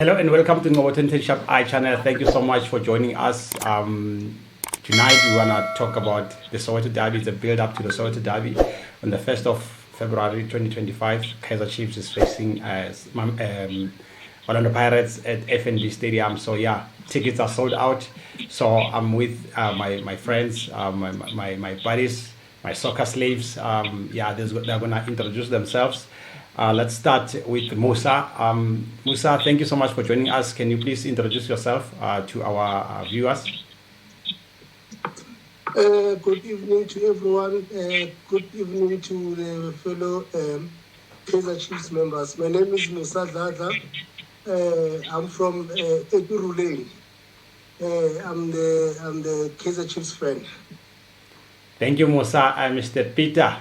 Hello and welcome to Untitled Chapter channel. Thank you so much for joining us. Tonight we want to talk about the Soweto Derby. It's a build-up to the Soweto Derby. On the 1st of February 2025, Kaizer Chiefs is facing Orlando Pirates at FNB Stadium. So yeah, tickets are sold out. So I'm with my friends, my buddies, my soccer slaves. They're gonna introduce themselves. Let's start with Musa. Musa, thank you so much for joining us. Can you please introduce yourself to our viewers? Good evening to everyone. Good evening to the fellow Kaizer Chiefs members. My name is Musa Dladla. I'm from Epiruleng. I'm the Kaizer Chiefs fan. Thank you, Musa. Mr. Peter.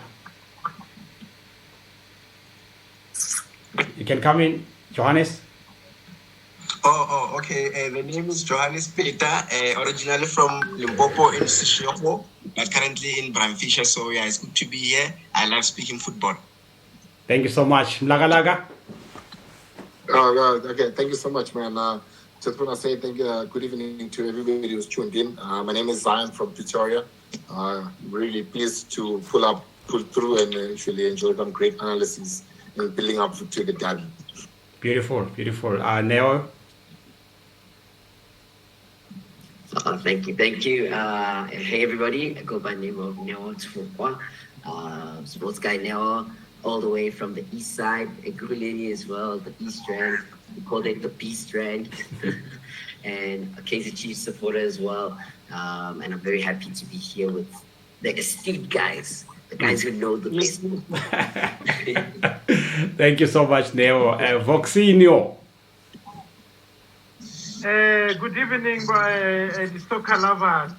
You can come in, Johannes. Okay. The name is Johannes Peter, originally from Limpopo in Seshego, but currently in Bramfisher. So yeah, it's good to be here. I love speaking football. Thank you so much. Mlagalaga. Okay. Thank you so much, man. Just want to say thank you. Good evening to everybody who's tuned in. My name is Zion from Pretoria. Really pleased to pull through and actually enjoy some great analysis and building up to the derby. Beautiful. Neo. Thank you. Hey everybody, I go by the name of Neo Tfukwa, sports guy Neo, all the way from the east side, Ekurhuleni as well, the east strand. We call it the B strand, and a Kaizer Chiefs supporter as well. And I'm very happy to be here with the astute guys, the guys who know the best. Thank you so much, Neo. Voxinho. Good evening, the soccer lovers.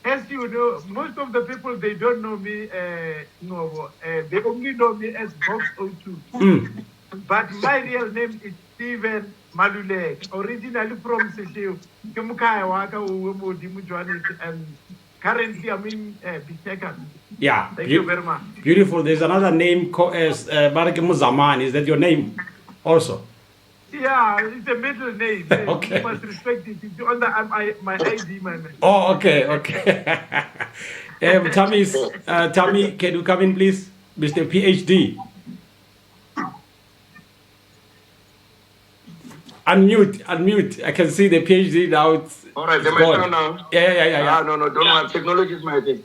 As you know, most of the people, they don't know me. They only know me as Box02. But my real name is Steven Malulek, originally from Seshego. And currently I'm in Biseka. Yeah. Thank you very much. Beautiful. There's another name called as Barake Muzaman. Is that your name also? Yeah, it's a middle name. Okay. You must respect it. It's under my ID, man. Oh, okay. Tommy, can you come in, please? Mr. PhD. Unmute. I can see the PhD now. All right, am I on now? Yeah. No, don't worry. Technology is my thing.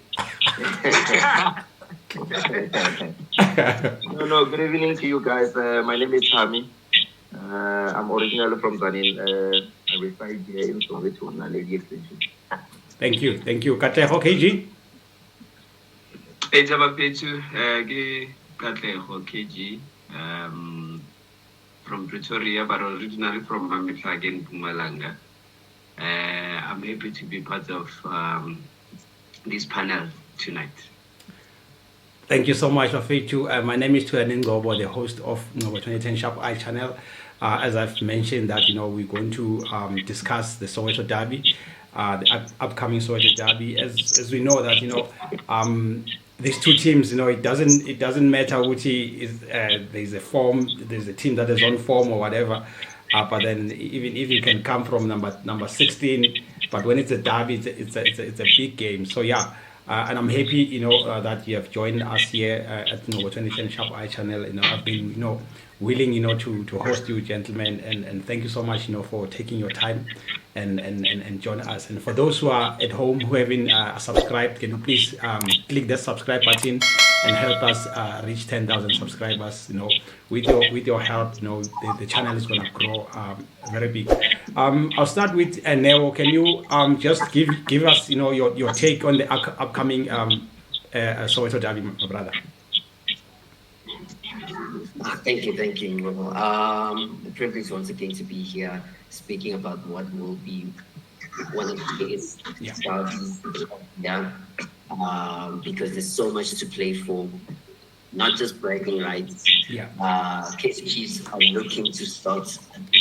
No. Good evening to you guys. My name is Tommy. I'm originally from Zanin. I reside here in Soweto, Lady Extension. Thank you. Kateho KG. KG. From Pretoria, but originally from Mamitag in Pumalanga. I'm happy to be part of this panel tonight. Thank you so much, Afechu. My name is Tuanin Gobo, the host of 2010 Sharp Eye channel. As I've mentioned that, we're going to discuss the Soweto Derby, the upcoming Soweto Derby. As we know that, these two teams, it doesn't matter which is there's a form, there's a team that is on form or whatever. But then even if you can come from number 16, but when it's a derby, it's a big game. So yeah. And I'm happy, that you have joined us here at 2010 Sharp Eye channel. I've been, willing, to host you, gentlemen, and thank you so much, for taking your time and join us. And for those who are at home who haven't subscribed, can you please click the subscribe button and help us reach 10,000 subscribers? With your help, the channel is going to grow very big. I'll start with Neo. Can you just give us, your take on the upcoming Soweto Derby, my brother? Thank you. The privilege once again to be here speaking about what will be one of the biggest derbies, because there's so much to play for, not just bragging rights. Kaizer Chiefs are looking to start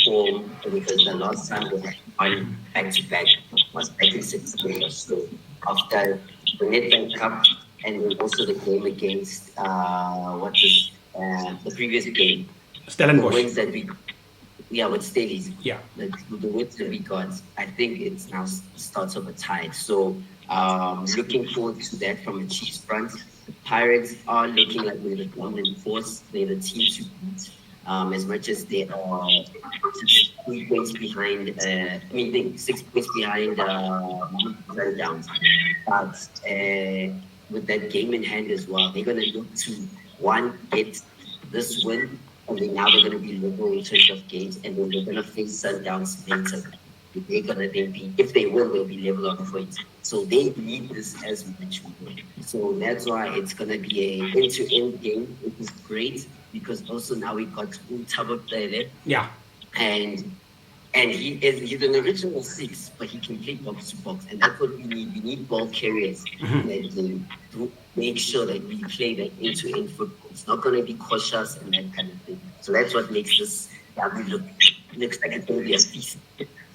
form, because the last time they had won back-to-back was back in 16. So after the Nedbank Cup and then also the game against the previous game, Stellenbosch. the wins that we Yeah, with Staley's. Yeah. The wins that we got, I think it's now starts of a tide. So looking forward to that from a Chiefs front. The Pirates are looking like they're the dominant force. They're the team to beat. As much as they are 6 points behind, they're 6 points behind Sundowns. But with that game in hand as well, they're gonna look to get this win, and then now they're going to be level in terms of games, and then they're going to face Sundowns later. They're going to then be, if they win, they'll be level on points. So they need this as much more. So that's why it's going to be a end-to-end game, which is great, because also now we got Untitled Chapter. Yeah. And he's an original 6, but he can play box to box, and that's what we need. We need ball carriers that can make sure that we play that end-to-end football. It's not going to be cautious and that kind of thing. So that's what makes this looks like it's going to be a feast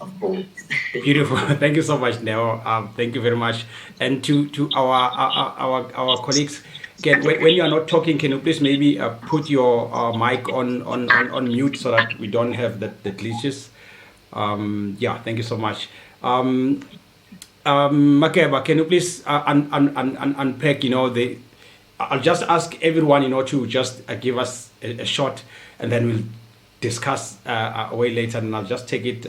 of balls. Beautiful. Thank you so much, Neo. Thank you very much. And to our colleagues, when you are not talking, can you please maybe put your mic on mute so that we don't have the glitches? Yeah, thank you so much. Makeba, can you please unpack, I'll just ask everyone, to just give us a shot, and then we'll discuss way later, and I'll just take it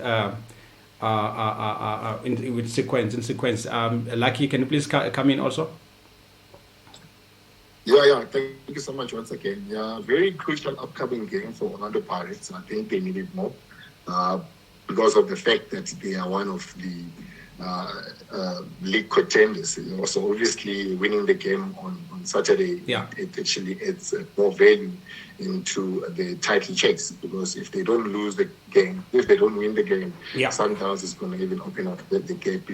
in sequence. Lucky, can you please come in also? Yeah. Thank you so much once again. Yeah, very crucial upcoming game for Orlando Pirates. I think they need it more. Because of the fact that they are one of the league contenders. So obviously winning the game on Saturday, it actually adds more value into the title chase, because if they don't lose the game, if they don't win the game, Sundowns is going to even open up the gap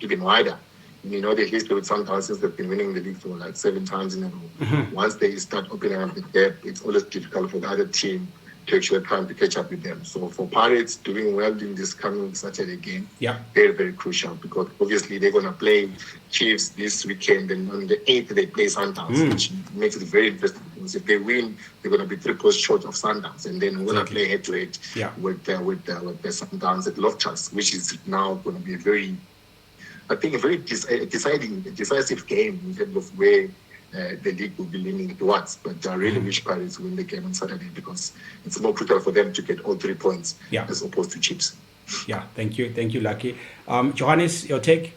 even wider. The history with Sundowns is they've been winning the league for like 7 times in a row. Once they start opening up the gap, it's always difficult for the other team to actually try to catch up with them. So for Pirates, doing well in this coming Saturday game, very, very crucial, because obviously they're going to play Chiefs this weekend, and on the 8th they play Sundowns, which makes it very interesting, because if they win, they're going to be 3 points short of Sundowns, and then we're going to play head-to-head with the Sundowns at Loftus, which is now going to be a very decisive game in terms of where the league will be leaning towards. But I really wish Pirates win the game on Saturday, because it's more critical for them to get all 3 points as opposed to Chiefs. Yeah, thank you, Lucky. Johannes, your take?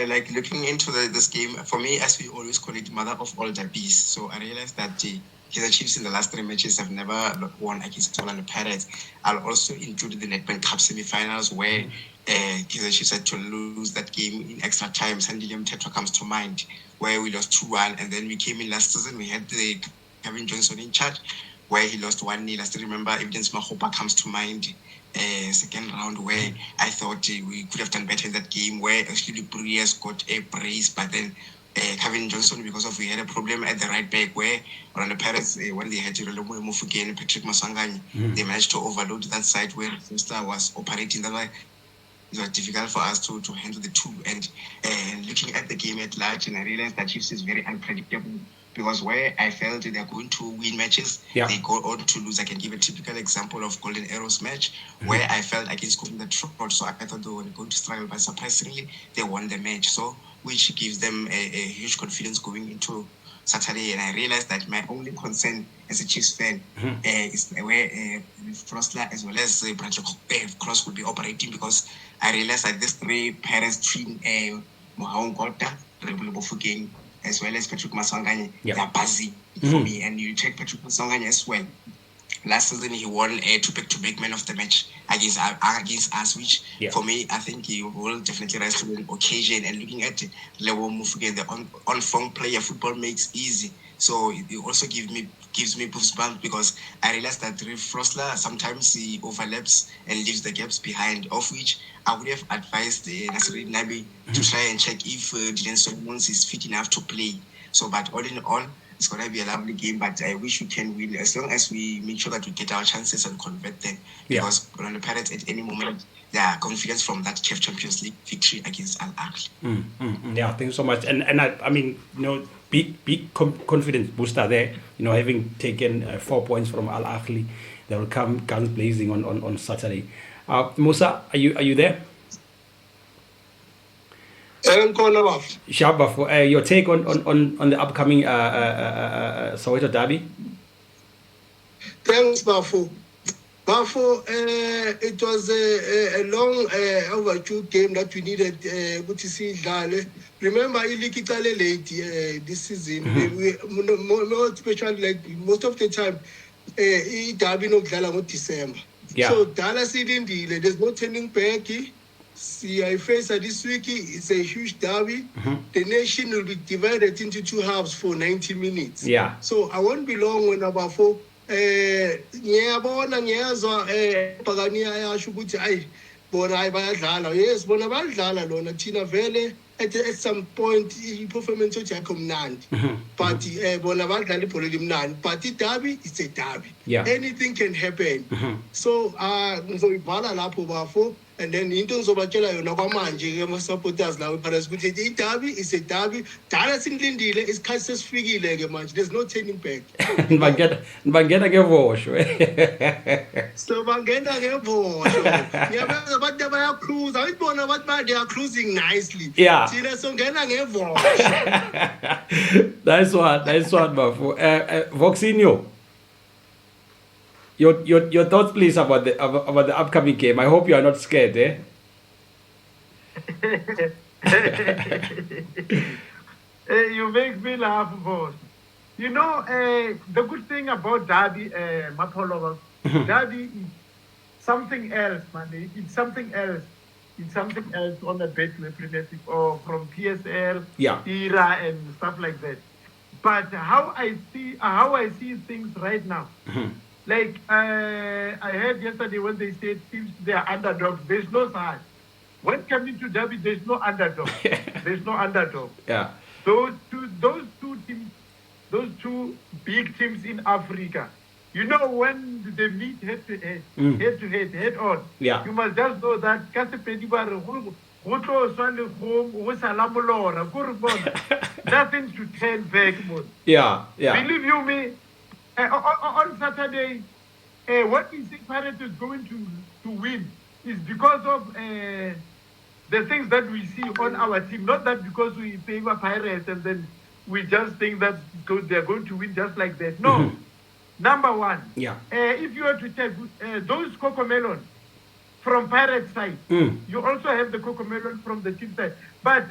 Like looking into this game, for me, as we always call it, mother of all derbies. So I realized that Kaizer Chiefs in the last 3 matches have never won against Orlando Pirates. I'll also include the Nedbank Cup semi-finals, where Kaizer Chiefs had to lose that game in extra time. Sandilium Tetra comes to mind, where we lost 2-1, and then we came in last season. We had the Kevin Johnson in charge, where he lost 1-0. I still remember Evidence Mahopa comes to mind. Second round, where I thought we could have done better in that game, where actually Bruyas got a brace, but then Kevin Johnson, because of we had a problem at the right back, where Orlando Pirates, when they had to move again, Patrick Masangani, they managed to overload that side where Foster was operating. That way, it was difficult for us to handle the two. And looking at the game at large, and I realized that Chiefs is very unpredictable, because where I felt they're going to win matches, they go on to lose. I can give a typical example of Golden Arrows match, where I felt against Golden Trot, so I thought they were going to struggle, but surprisingly, they won the match. So, which gives them a huge confidence going into Saturday. And I realized that my only concern as a Chiefs fan is where Frostler as well as Branch Cross will be operating, because I realized that these 3 Paris team, Mohang Gota, Rebel Bofugeng, as well as Patrick Masanganye, they are busy for me. And you check Patrick Masanganye as well. Last season, he won a 2 back-to-back man of the match against us, which for me, I think he will definitely rise to the occasion. And looking at Lewo Mufugeng, the on-form player, football makes easy. So it also gives me goosebumps, because I realized that Frostler sometimes he overlaps and leaves the gaps behind, of which I would have advised Nasri Nabi to try and check if Dylan Solomons is fit enough to play. So, but all in all, it's going to be a lovely game, but I wish we can win, as long as we make sure that we get our chances and convert them. Because on the Pirates, at any moment, there are confidence from that CAF Champions League victory against Al Ahly. Yeah, thank you so much. And I mean, big confidence booster there. You know, having taken 4 points from Al Ahly, they will come guns blazing on Saturday. Musa, are you there? Shabba, for your take on the upcoming Soweto derby. Thanks, Bafo. Bafo, it was a long overdue game that we needed to see Dale. Remember, Ilikitale late this season. More especially like most of the time, derby no Dala December. Yeah. So Dallas didn't deal. There's no turning back. See, I face this week. It's a huge derby. The nation will be divided into 2 halves for 90 minutes. Yeah. So I won't be long when Bafo. Ngiyabona ngiyazwa Pagania yasho ukuthi ayi bona hayi bayadlala. Yes, bona bayadlala lona thina vele at some point i-performance yakho mnandi. But bona badlala ibhola limnandi. But i-derby, it's a derby. Yeah. Anything can happen. So ngizoyibhala lapho Bafo, and then into ngizobatshela yona kwamanje ke ama-supporters lawo ePirates ukuthi i-derby is a derby. Dala sinilindile isikhathi sesifikile ke manje. There's no turning back. Bangena ngevosho. So bangena ngevosho. Ngiyabenza abantu abayacruise. Awuyibona abantu they are cruising nicely. Yeah. Thina songena ngevosho. Nice one, Bafo. Voxinho, your thoughts, please, about the upcoming game. I hope you are not scared, eh? You make me laugh, boss. You know, the good thing about Derby, Mapolova, Derby is something else, man. It's something else. It's something else on the Betway Premiership or from PSL, era, and stuff like that. But how I see things right now, like I heard yesterday when they said teams they are underdogs. There's no such. When coming to Derby, there's no underdog. There's no underdog. Yeah. Those two teams, those two big teams in Africa. You know, when they meet head to head, head on. Yeah. You must just know that nothing to turn back. Yeah. Believe you me, on Saturday, what we think Pirates is going to win is because of the things that we see on our team. Not that because we favor Pirates and then we just think that they're going to win just like that. No. Number one, if you were to take those Cocomelon from Pirates side, you also have the Cocomelon from the team side. But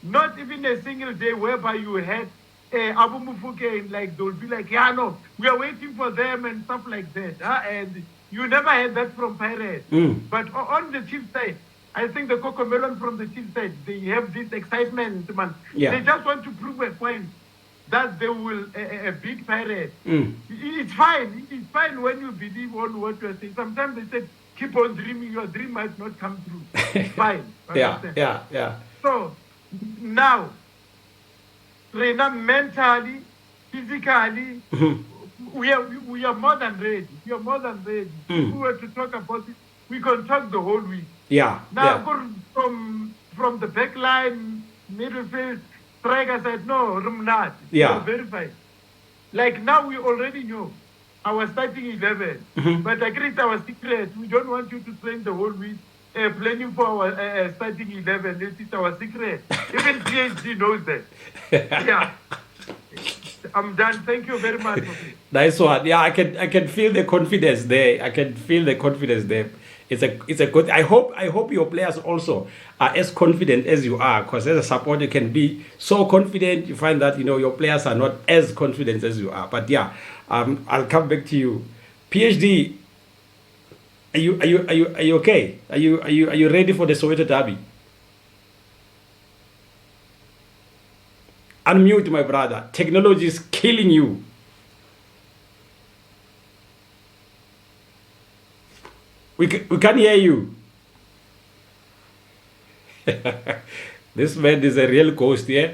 not even a single day whereby you had Abu Mufuke, like they'll be like, yeah, no, we are waiting for them and stuff like that. And you never had that from Pirates. But on the team side, I think the Cocomelon from the team side, they have this excitement, man. They just want to prove a point that they will beat Pirates. It's fine. It's fine when you believe on what you're saying. Sometimes they say, keep on dreaming. Your dream might not come true. It's fine. Yeah. So now, trainer mentally, physically, we are more than ready. We are more than ready. If we were to talk about it, we can talk the whole week. Now, from the back line, middle field, striker said, no, Rumnat. Verified. Like now we already know our starting 11. But agreed our secret. We don't want you to train the whole week planning for our starting 11. This is our secret. Even PhD knows that. Yeah. I'm done. Thank you very much. Nice one. Yeah, I can feel the confidence there. It's a good. I hope your players also are as confident as you are, because as a supporter you can be so confident. You find that your players are not as confident as you are. But yeah, I'll come back to you. PhD, are you okay? Are you ready for the Soweto derby? Unmute, my brother. Technology is killing you. We can't hear you. This man is a real ghost, yeah?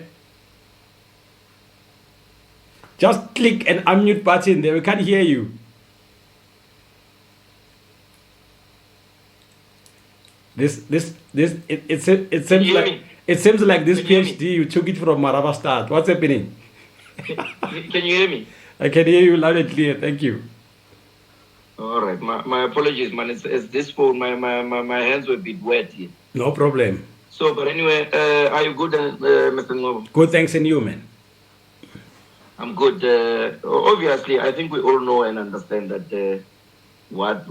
Just click an unmute button there. We can't hear you. It seems like this PhD, you took it from Maraba Start. What's happening? Can you hear me? I can hear you loud and clear. Thank you. All right. My apologies, man. It's this phone. My hands were a bit wet here. No problem. So, but anyway, are you good, Mr. Ngobo? Good, thanks, and you, man. I'm good. Obviously, I think we all know and understand that what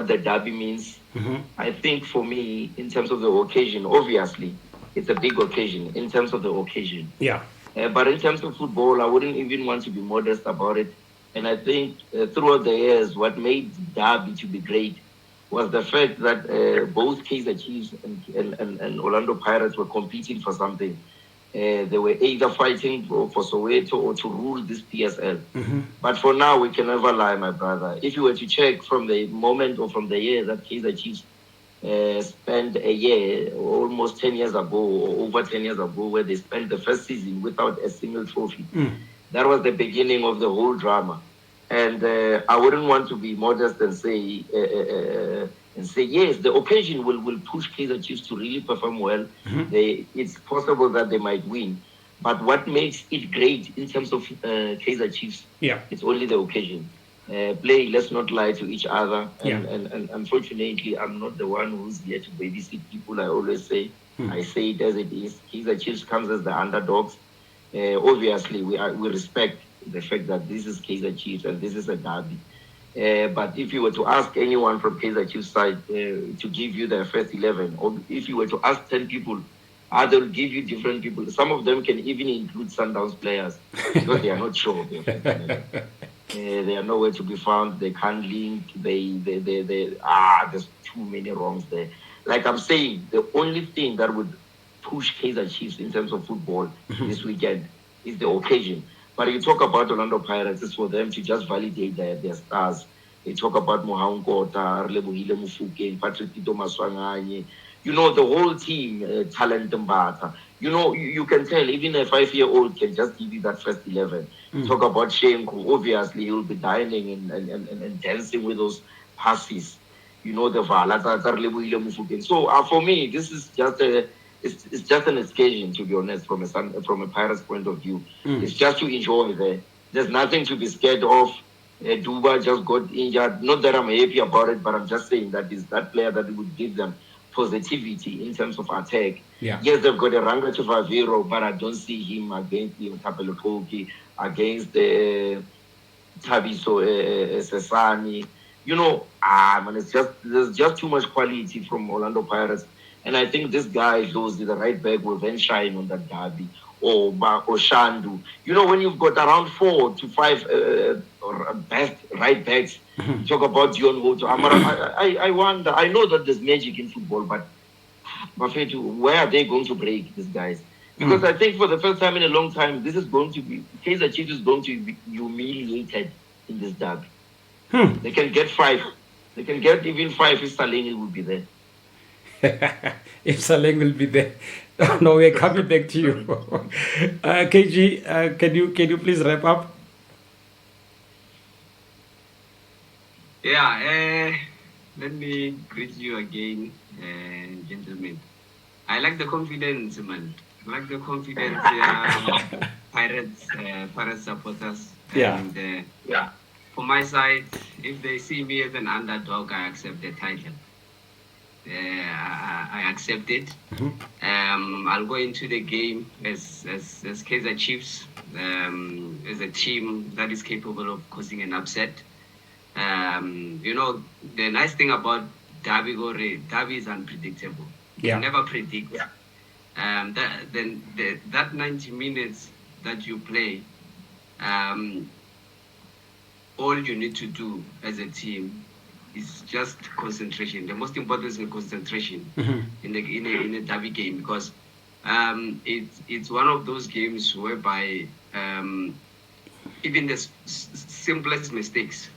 the derby means. Mm-hmm. I think for me, in terms of the occasion, obviously, it's a big occasion in terms of the occasion. Yeah. But in terms of football, I wouldn't even want to be modest about it. And I think throughout the years, what made derby to be great was the fact that both Kaizer Chiefs and Orlando Pirates were competing for something. They were either fighting for Soweto or to rule this PSL. Mm-hmm. But for now, we can never lie, my brother. If you were to check from the moment or from the year that Kaizer Chiefs spent a year, almost 10 years ago, or over 10 years ago, where they spent the first season without a single trophy. That was the beginning of the whole drama. And I wouldn't want to be modest and say, yes, the occasion will push Kaizer Chiefs to really perform well. It's possible that they might win. But what makes it great in terms of Kaizer Chiefs, it's only the occasion. Let's not lie to each other. And unfortunately, I'm not the one who's here to babysit people. I always say, I say it as it is. Kaizer Chiefs comes as the underdogs. Obviously, we respect the fact that this is Kaizer Chiefs and this is a derby. But if you were to ask anyone from Kaizer Chiefs side to give you their first 11, or if you were to ask 10 people, they'll give you different people. Some of them can even include Sundowns players because they are not sure of their first 11. They are nowhere to be found. They can't link. There's too many wrongs there. Like I'm saying, the only thing that would push Kaizer Chiefs in terms of football this weekend is the occasion. But you talk about Orlando Pirates, it's for them to just validate their stars. They talk about Mohaun Kota, Rlebohile Mofokeng, Patrick Tito Maswanganye. You know, the whole team, talent Mbata. You know, you can tell even a 5-year-old can just give you that first 11. Talk about Shenko, obviously he'll be dining and dancing with those passes. You know, the Vala, Rlebohile Mofokeng. So for me, this is just it's just an occasion, to be honest, from a Pirates point of view. It's just to enjoy there. There's nothing to be scared of. Duba just got injured. Not that I'm happy about it, but I'm just saying that is that player that would give them positivity in terms of attack. Yeah. Yes, they've got a Ranga Chivaviro, but I don't see him against Tapelopoki, against Tabiso Sesani. You know, man, there's just too much quality from Orlando Pirates. And I think this guy, those the right back, will then shine on that derby. Or Shandu. You know, when you've got around 4 to 5 best right backs, talk about Dion Woto. I wonder, I know that there's magic in football, but where are they going to break these guys? Because I think for the first time in a long time, this is going to be, Kaizer Chiefs is going to be humiliated in this derby. They can get 5. They can get even 5 if Salini will be there. If Saleng will be there. No, we're coming back to you. KG, can you please wrap up? Yeah, let me greet you again, gentlemen. I like the confidence, man. I like the confidence, Pirates supporters. And for my side, if they see me as an underdog, I accept the title. I accept it. I'll go into the game as Kaizer Chiefs, as a team that is capable of causing an upset. You know, the nice thing about derby is unpredictable. You can never predict. That 90 minutes that you play, all you need to do as a team is just concentration. The most important is concentration in a derby game, because it's one of those games whereby even the simplest mistakes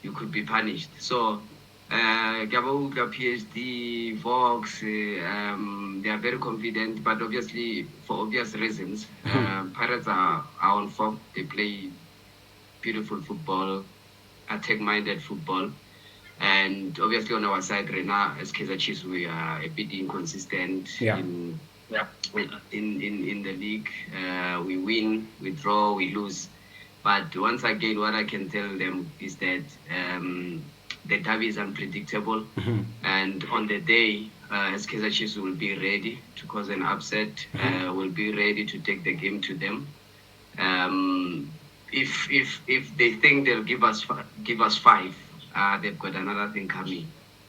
you could be punished. So Gabauga, PhD, Vox, they are very confident, but obviously for obvious reasons, Pirates are on form. They play beautiful football, attack-minded football. And obviously on our side, Rena, as Kaizer Chiefs, we are a bit inconsistent in in the league. We win, we draw, we lose. But once again, what I can tell them is that the derby is unpredictable. And on the day, as Kaizer Chiefs will be ready to cause an upset, will be ready to take the game to them. If they think they'll give us 5, they've got another thing coming.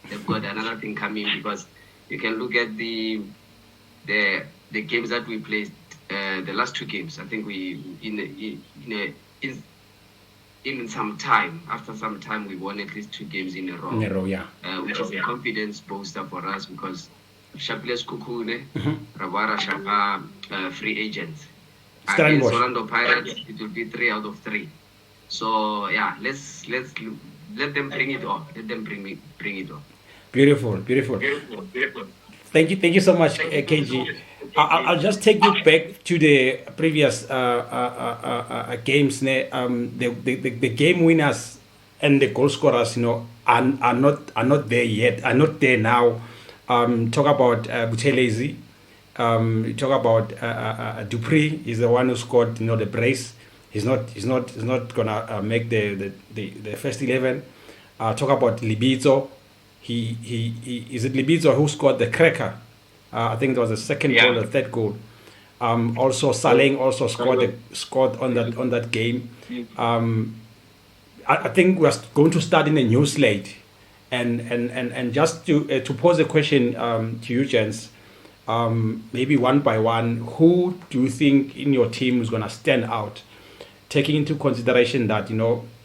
They've got another thing coming, because you can look at the games that we played, the last 2 games. I think after some time, we won at least 2 games in a row. Which is a confidence booster for us, because Shapiles Kukune, Ravara Shapa, free agents. Against Orlando Pirates, it will be 3 out of 3. So yeah, let's let them bring it on. Let them bring it on. Beautiful. Thank you so much, KG. I'll just take you back to the previous games. The game winners and the goal scorers, are not there yet. Are not there now. Talk about Buthelezi. Talk about Dupree. He's the one who scored, the brace. He's not gonna make the first 11. Talk about Libizzo. He is it Libizzo who scored the cracker? I think it was the second goal, the third goal. Also Saleng also scored on that game. I think we're going to start in a new slate, and just to pose a question to you, gents, maybe one by one, who do you think in your team is going to stand out, taking into consideration that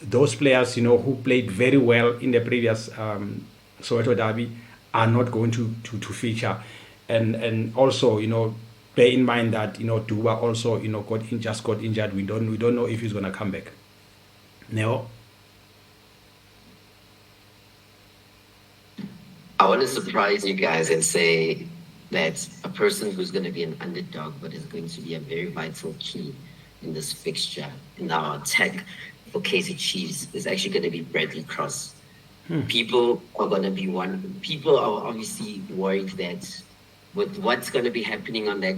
those players who played very well in the previous Soweto derby are not going to feature, and also bear in mind that Duba also just got injured. We don't know if he's going to come back. Neo? I want to surprise you guys and say that a person who's going to be an underdog but is going to be a very vital key in this fixture, in our attack for Kaizer Chiefs, is actually going to be Bradley Cross. People are obviously worried that with what's going to be happening on that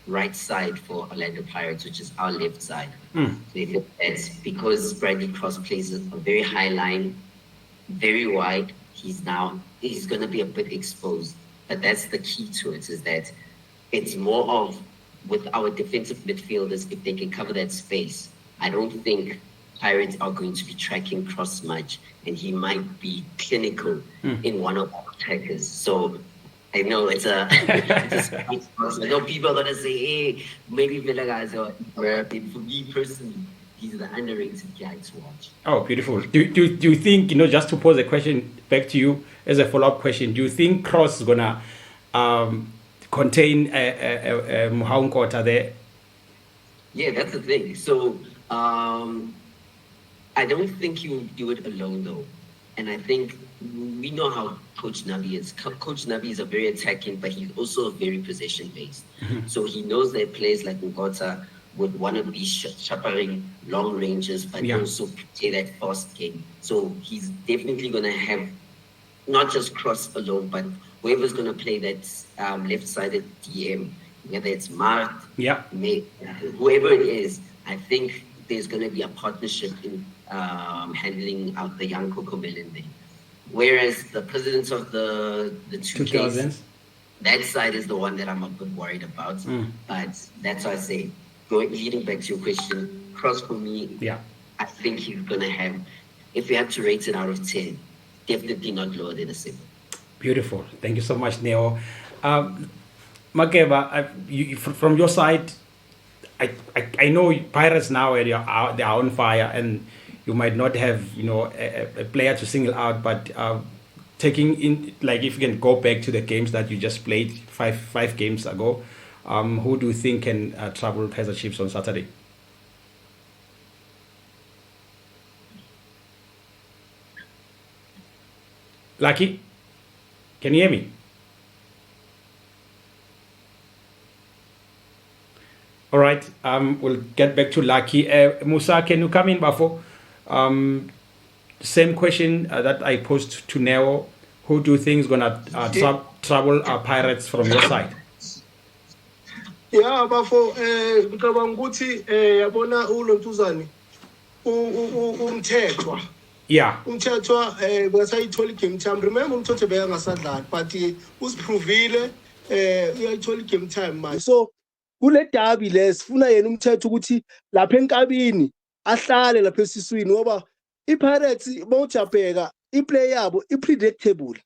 right side for Orlando Pirates, which is our left side, that's because Bradley Cross plays a very high line, very wide. He's going to be a bit exposed. But that's the key to it, is that it's more of, with our defensive midfielders, if they can cover that space, I don't think Pirates are going to be tracking Cross much, and he might be clinical in one of our attackers. So I know it's a I know people are going to say, hey, maybe Villagaz, but for me personally, he's the underrated guy to watch. Oh, beautiful. Do you think, just to pose a question back to you as a follow-up question, do you think Cross is going to contain Muhaunkota there? Yeah, that's the thing. So I don't think he will do it alone, though. And I think we know how Coach Nabi is. Coach Nabi is a very attacking, but he's also very possession-based. So he knows that players like Ngota would want to be sharpening long ranges, but also play that fast game. So he's definitely going to have not just Cross alone, but whoever's going to play that left-sided DM, whether it's Mart, whoever it is, I think there's going to be a partnership in handling out the young Coco Belende. Whereas the presidents of the 2000s, that side is the one that I'm a bit worried about. But that's why I say, leading back to your question, Cross for me, I think he's going to have, if we have to rate it out of 10, definitely not lower than a 7. Beautiful. Thank you so much, Neo. Makeba, from your side, I know Pirates now they are on fire, and you might not have a player to single out, but taking in, like, if you can go back to the games that you just played five games ago, who do you think can trouble Kaizer Chiefs on Saturday? Lucky, can you hear me? All right, we'll get back to Lucky. Musa, can you come in, Bafo? Same question that I posed to Neo. Who do you think is going to trouble our Pirates from your side? Yeah, bafo ngicabanga ukuthi yabona uLontuzane umthethwa. Yeah. Umthethwa besayithola game time. Remember umthethwa beyangasadlali but usiprovile uyayithola game time manje. So kule derby lesifuna yena umthetho ukuthi lapha enkabini ahlale lapha esiswini ngoba iPirates bawujabheka iplay yabo ipredictable.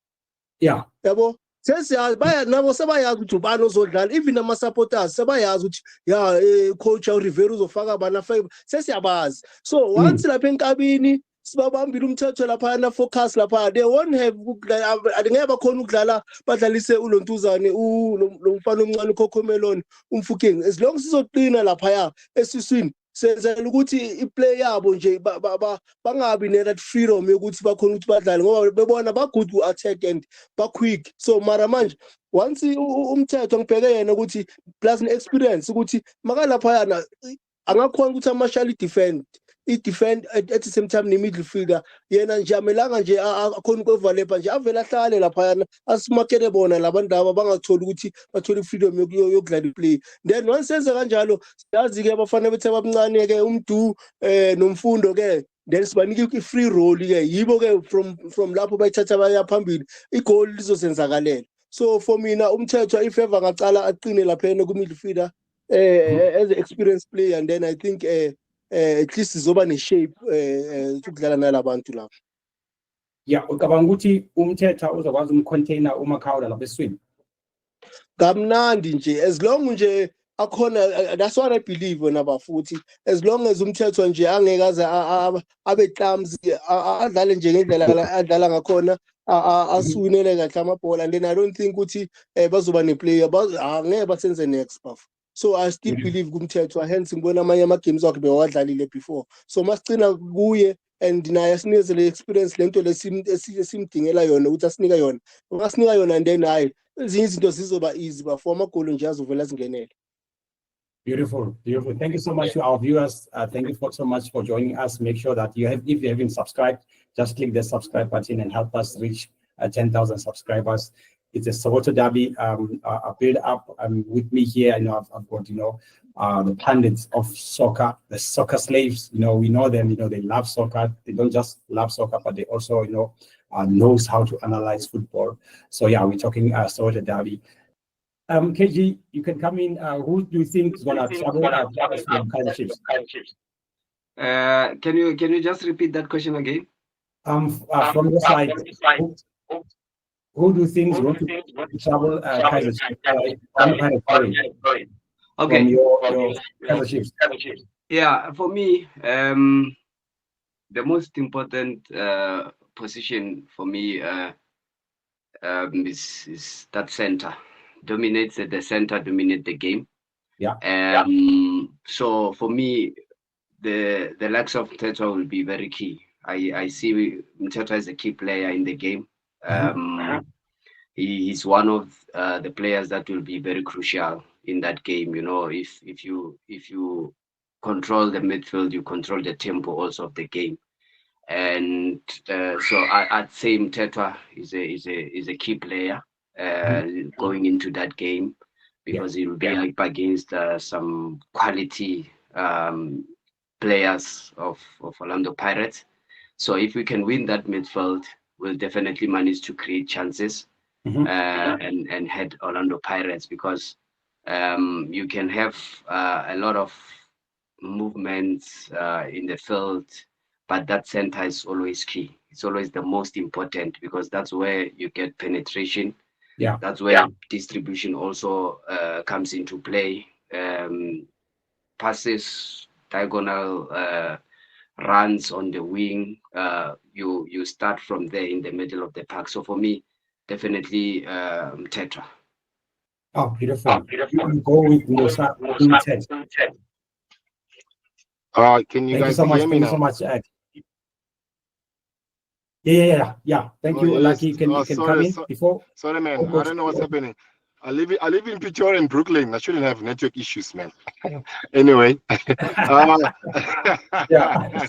Yeah. Yabo sesiyazi nabo sebayazi ukuthi ubani ozodlala, even ama-supporters sebayazi ukuthi ya coach uRivera uzofaka abana five, sesiyabazi. So once lapha enkabini sibabambile umthetho laphana, focus lapha, they won't have angeke bakhona ukudlala badlalise uLontuzane lo mfana omncane uCocomelon umfukeng. As long sizoqina laphaya esiswini senzela ukuthi iplay yabo nje bangabi ne-that freedom yokuthi bakhona ukuthi badlale ngoba bebona ba-good ku-attack and ba-quick. So mara manje once umthetho ngibheke yena ukuthi plus ne-experience ukuthi makalaphayana angakhona ukuthi amashali i-defend at the same time ne-middle fielder yena nje amelanga nje akhona ukwevalepha nje avele ahlale laphayana asimakele bona labantu laba bangatholi ukuthi bathole i-freedom yokudlala iplay. Then once senze kanjalo siyazi-ke abafana bethu abamncane-ke umdu nomfundo-ke then sibanike i-free role-ke yibo-ke from lapho bayithatha baya phambili igoli lizosenzakalela. So for mina umthetho if ever ngacala aqine laphayana ku-middle fielder as an experienced player, and then I think at least izoba ne-shape ukudlala nalabantu lapho. Yeah, ucabanga ukuthi umthetho uzokwazi umcontainer uMakhawula lapha eswini? Kamnandi nje as long nje akhona, that's what I believe wena bafuthi, as long as umthetho nje angeke aze abe clumsy, adlale nje ngendlela adlala ngakhona, aswinele kahle amabhola, and then I don't think ukuthi bazoba ne-player angeke basenze next buff. So I still believe kumthetho, hence ngibona amanye ama-games wakhe bewadlalile before. So masicina kuye and naye asinikeze le experience lento lesimdingela yona ukuthi asinika yona. Ungasinika yona and then hayi ezinye izinto zizoba easy bafore amagoli nje azovela zingenele. Beautiful, beautiful. Thank you so much to our viewers. Thank you so much for joining us. Make sure that if you haven't subscribed, just click the subscribe button and help us reach 10,000 subscribers. It's a Soweto derby, a build up. With me here, I've got, the pundits of soccer, the soccer slaves. We know them, they love soccer. They don't just love soccer, but they also, knows how to analyze football. So yeah, we're talking Soweto derby. KG, you can come in. Who do you think is going to travel from Kaizer Chiefs? Can you just repeat that question again? From your side, who do you think is going to travel Kaizer Chiefs? Okay. From your Kaizer Chiefs. Yeah, for me, the most important position for me is that center. Dominates the center, dominate the game. Yeah. So for me, the likes of Mthethwa will be very key. I see Mthethwa as a key player in the game. He's one of the players that will be very crucial in that game. If you control the midfield, you control the tempo also of the game. And so I'd say Mthethwa is a key player going into that game, because he will be up against some quality players of Orlando Pirates. So if we can win that midfield, we'll definitely manage to create chances and head Orlando Pirates, because you can have a lot of movements in the field, but that center is always key. It's always the most important, because that's where you get penetration. Yeah, that's where distribution also comes into play. Passes, diagonal runs on the wing. You start from there in the middle of the park. So for me, definitely Mthethwa. Oh, beautiful. You go with Musa Mthethwa. Can you Thank guys you so much. hear me Thank now? you so much. Yeah. Thank you, yes. Lucky. Can come in before? Sorry, man. I don't know what's happening. I live in Pretoria and Brooklyn. I shouldn't have network issues, man. Anyway, Yeah.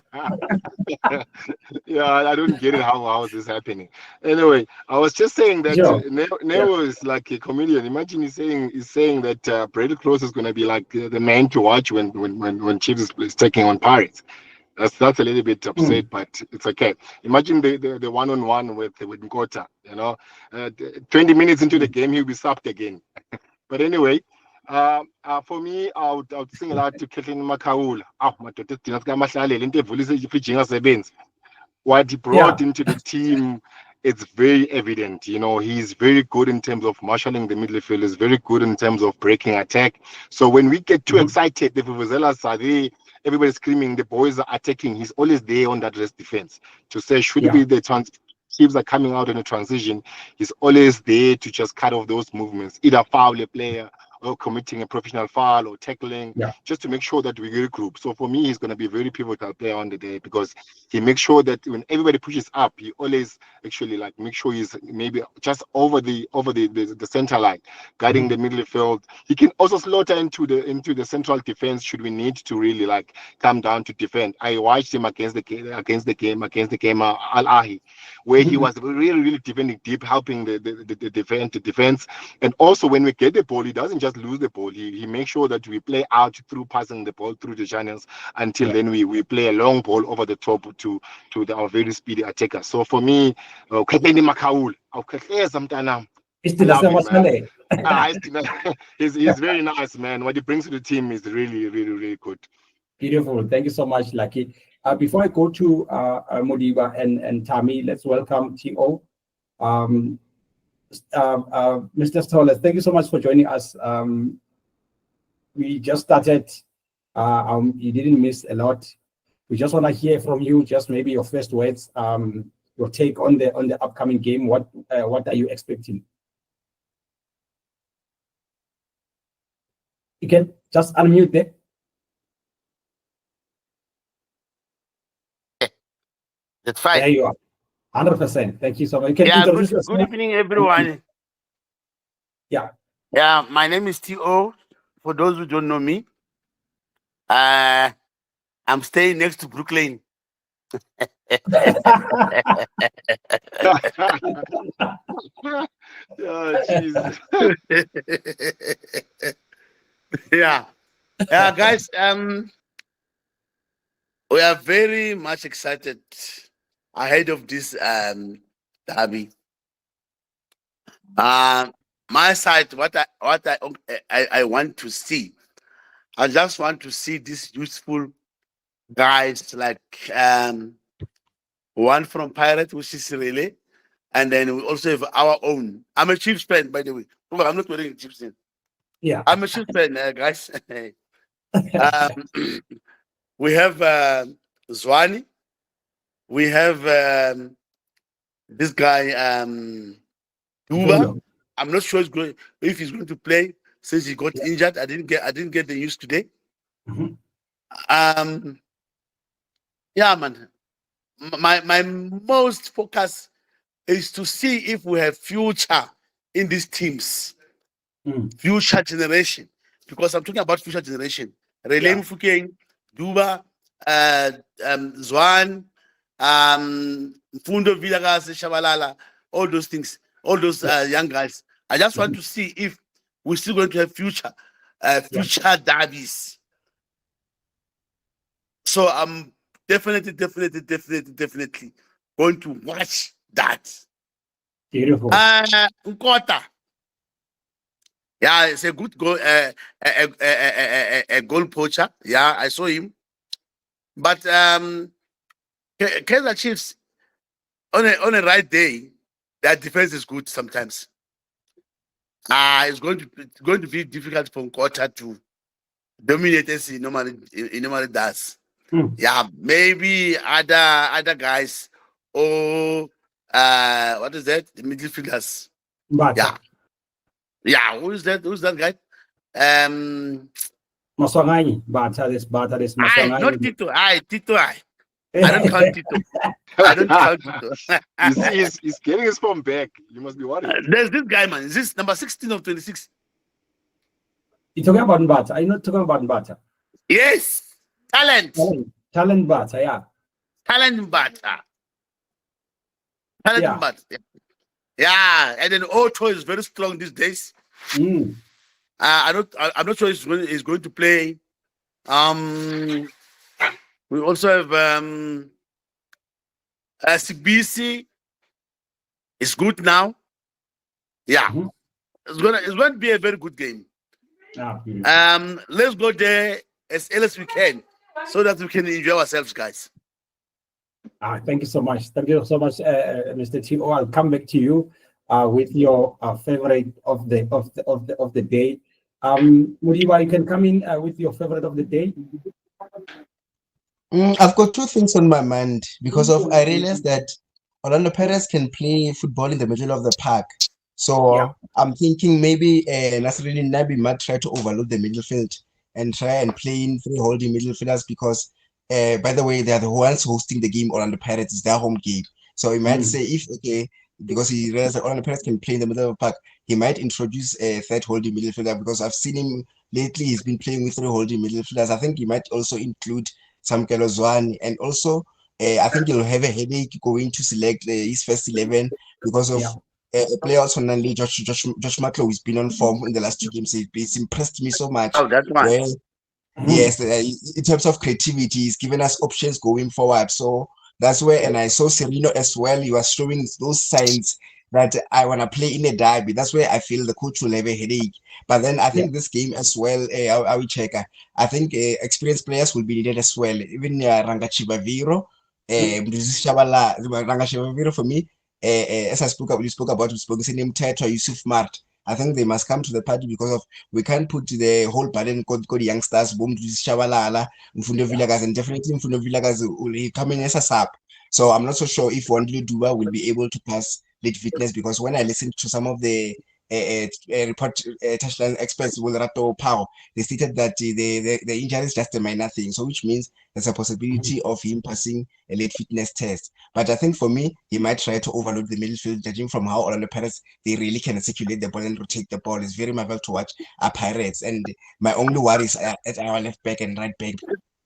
yeah, I don't get it. How is this happening? Anyway, I was just saying that Sure. Yeah. Neo is like a comedian. Imagine he's saying that Brady Close is going to be like the man to watch when Chiefs is taking on Pirates. That's a little bit Mm. upset, but it's okay. Imagine the one-on-one with Nkota. 20 minutes into the Mm. game, he'll be subbed again. But anyway, for me, I would sing a lot to Kathleen Makaula. Madoda esidina sikaMahlalele, into evulisa ifriji ingasebenzi. What he brought Yeah. into the team, it's very evident. He's very good in terms of marshalling the midfield. He's very good in terms of breaking attack. So when we get too Mhm. excited, the Vuvuzelas are there, everybody's screaming, the boys are attacking. He's always there on that rest defense to say, should Yeah. be the teams are coming out in a transition. He's always there to just cut off those movements, either foul a player or committing a professional foul or tackling, Yeah. just to make sure that we regroup. So for me, he's going to be a very pivotal player on the day because he makes sure that when everybody pushes up, he always actually like make sure he's maybe just over the center line, guiding Mhm. the middle field. He can also slaughter into the central defense should we need to really like come down to defend. I watched him against the game Al Ahi, where he Mhm. was really defending deep, helping the defense. And also when we get the ball, he doesn't just lose the ball. He makes sure that we play out through passing the ball through the channels until Yeah. then we play a long ball over the top to our very speedy attacker. So for me, Kapteni Makaul, It's I still a love him, man. Sunday. He's very nice, man. What he brings to the team is really, really, really good. Beautiful. Thank you so much, Lucky. Before I go to Modiba and Tammy, let's welcome T.O. Mr. Stoller, thank you so much for joining us. We just started. You didn't miss a lot. We just want to hear from you, just maybe your first words, your take on the upcoming game. What are you expecting? You can just unmute there. That's fine. There you are. 100%. Thank you so much. You can introduce good yourself. evening, everyone. Yeah. Yeah, my name is T.O. For those who don't know me, I'm staying next to Brooklyn. Oh, Jesus. Yeah. Guys, we are very much excited ahead of this derby. My side, what I want to see, I just want to see these useful guys like one from Pirate, which is Relay, and then we also have our own. I'm a Chiefs fan, by the way. Oh, I'm not wearing a Chiefs fan. Yeah. I'm a Chiefs fan, guys. We have Zwani. We have this guy Duba. I'm not sure if he's going to play since he got injured. I didn't get the news today. Mhm. Yeah, man. My most focus is to see if we have future in these teams, future generation. Because I'm talking about future generation. Relay Mufukeng, Duba, Zwan, Mfundo Villagas, Shabalala, all those things, all those young guys. I just want to see if we're still going to have future derbies. So I'm definitely going to watch that. Beautiful. Nkota. Yeah, it's a good goal, a goal poacher. Yeah, I saw him. But Kaizer Chiefs on a right day, their defense is good sometimes. It's going to be difficult for Nkota to dominate as he normally does. Yeah, maybe other guys or what is that? The midfielders. Mbata. Yeah. Who's that guy? Maswanganyi. Bata this Not Maswanganyi. Tito. Tito. I don't count Tito. I don't count Tito. You see, he's getting his form back. You must be worried. There's this guy, man. Is this number 16 of 26? You're talking about Mbata. Are you not talking about Mbata? Yes. Talent. Talent Mbata, yeah. Talent Mbata. Talent Yeah. Mbata. Yeah. And then Otto is very strong these days. I'm not sure he's going to play. We also have CBC is good now. Yeah. It's going to be a very good game. Let's go there as early as we can so that we can enjoy ourselves, guys. Thank you so much. Thank you so much, Mr. T.O. I'll come back to you with your favorite of the day. Mudiwa, you can come in with your favorite of the day. I've got two things on my mind because I realized that Orlando Pirates can play football in the middle of the park. So I'm thinking maybe Nasreddin Nabi might try to overload the midfield and try and play in three holding midfielders because, by the way, they are the ones hosting the game. Orlando Pirates is their home game. So he might say because he realized that Orlando Pirates can play in the middle of the park, he might introduce a third holding midfielder because I've seen him lately. He's been playing with three holding midfielders. I think he might also include Sam Kelozwani, and also I think he'll have a headache going to select his first 11 because of a player also named Josh Matlow, who's been on form in the last two games. He's impressed me so much. Oh, that's right. Yes, in terms of creativity, he's given us options going forward. So that's where, and I saw Serino as well. He was showing those signs that I want to play in a derby. That's where I feel the coach will have a headache. But then I think this game as well, I will check. I think experienced players will be needed as well. Even Rangachibaviro, Rangachibaviro for me, as I spoke about, we spoke his name, Tetra Yusuf Mart. I think they must come to the party because of we can't put the whole burden called youngsters, boom, Shabalala, Mfundo Villagas, and definitely Mfundo Villagas will come in as a sub. So I'm not so sure if Wandlu Duba will be able to pass late fitness because when I listened to some of the report touchline experts will Rato Pau, they stated that the injury is just a minor thing, so which means there's a possibility of him passing a late fitness test. But I think for me, he might try to overload the midfield, judging from how Orlando Pirates they really can circulate the ball and rotate the ball. It's very marvelous to watch our Pirates. And my only worry is at our left back and right back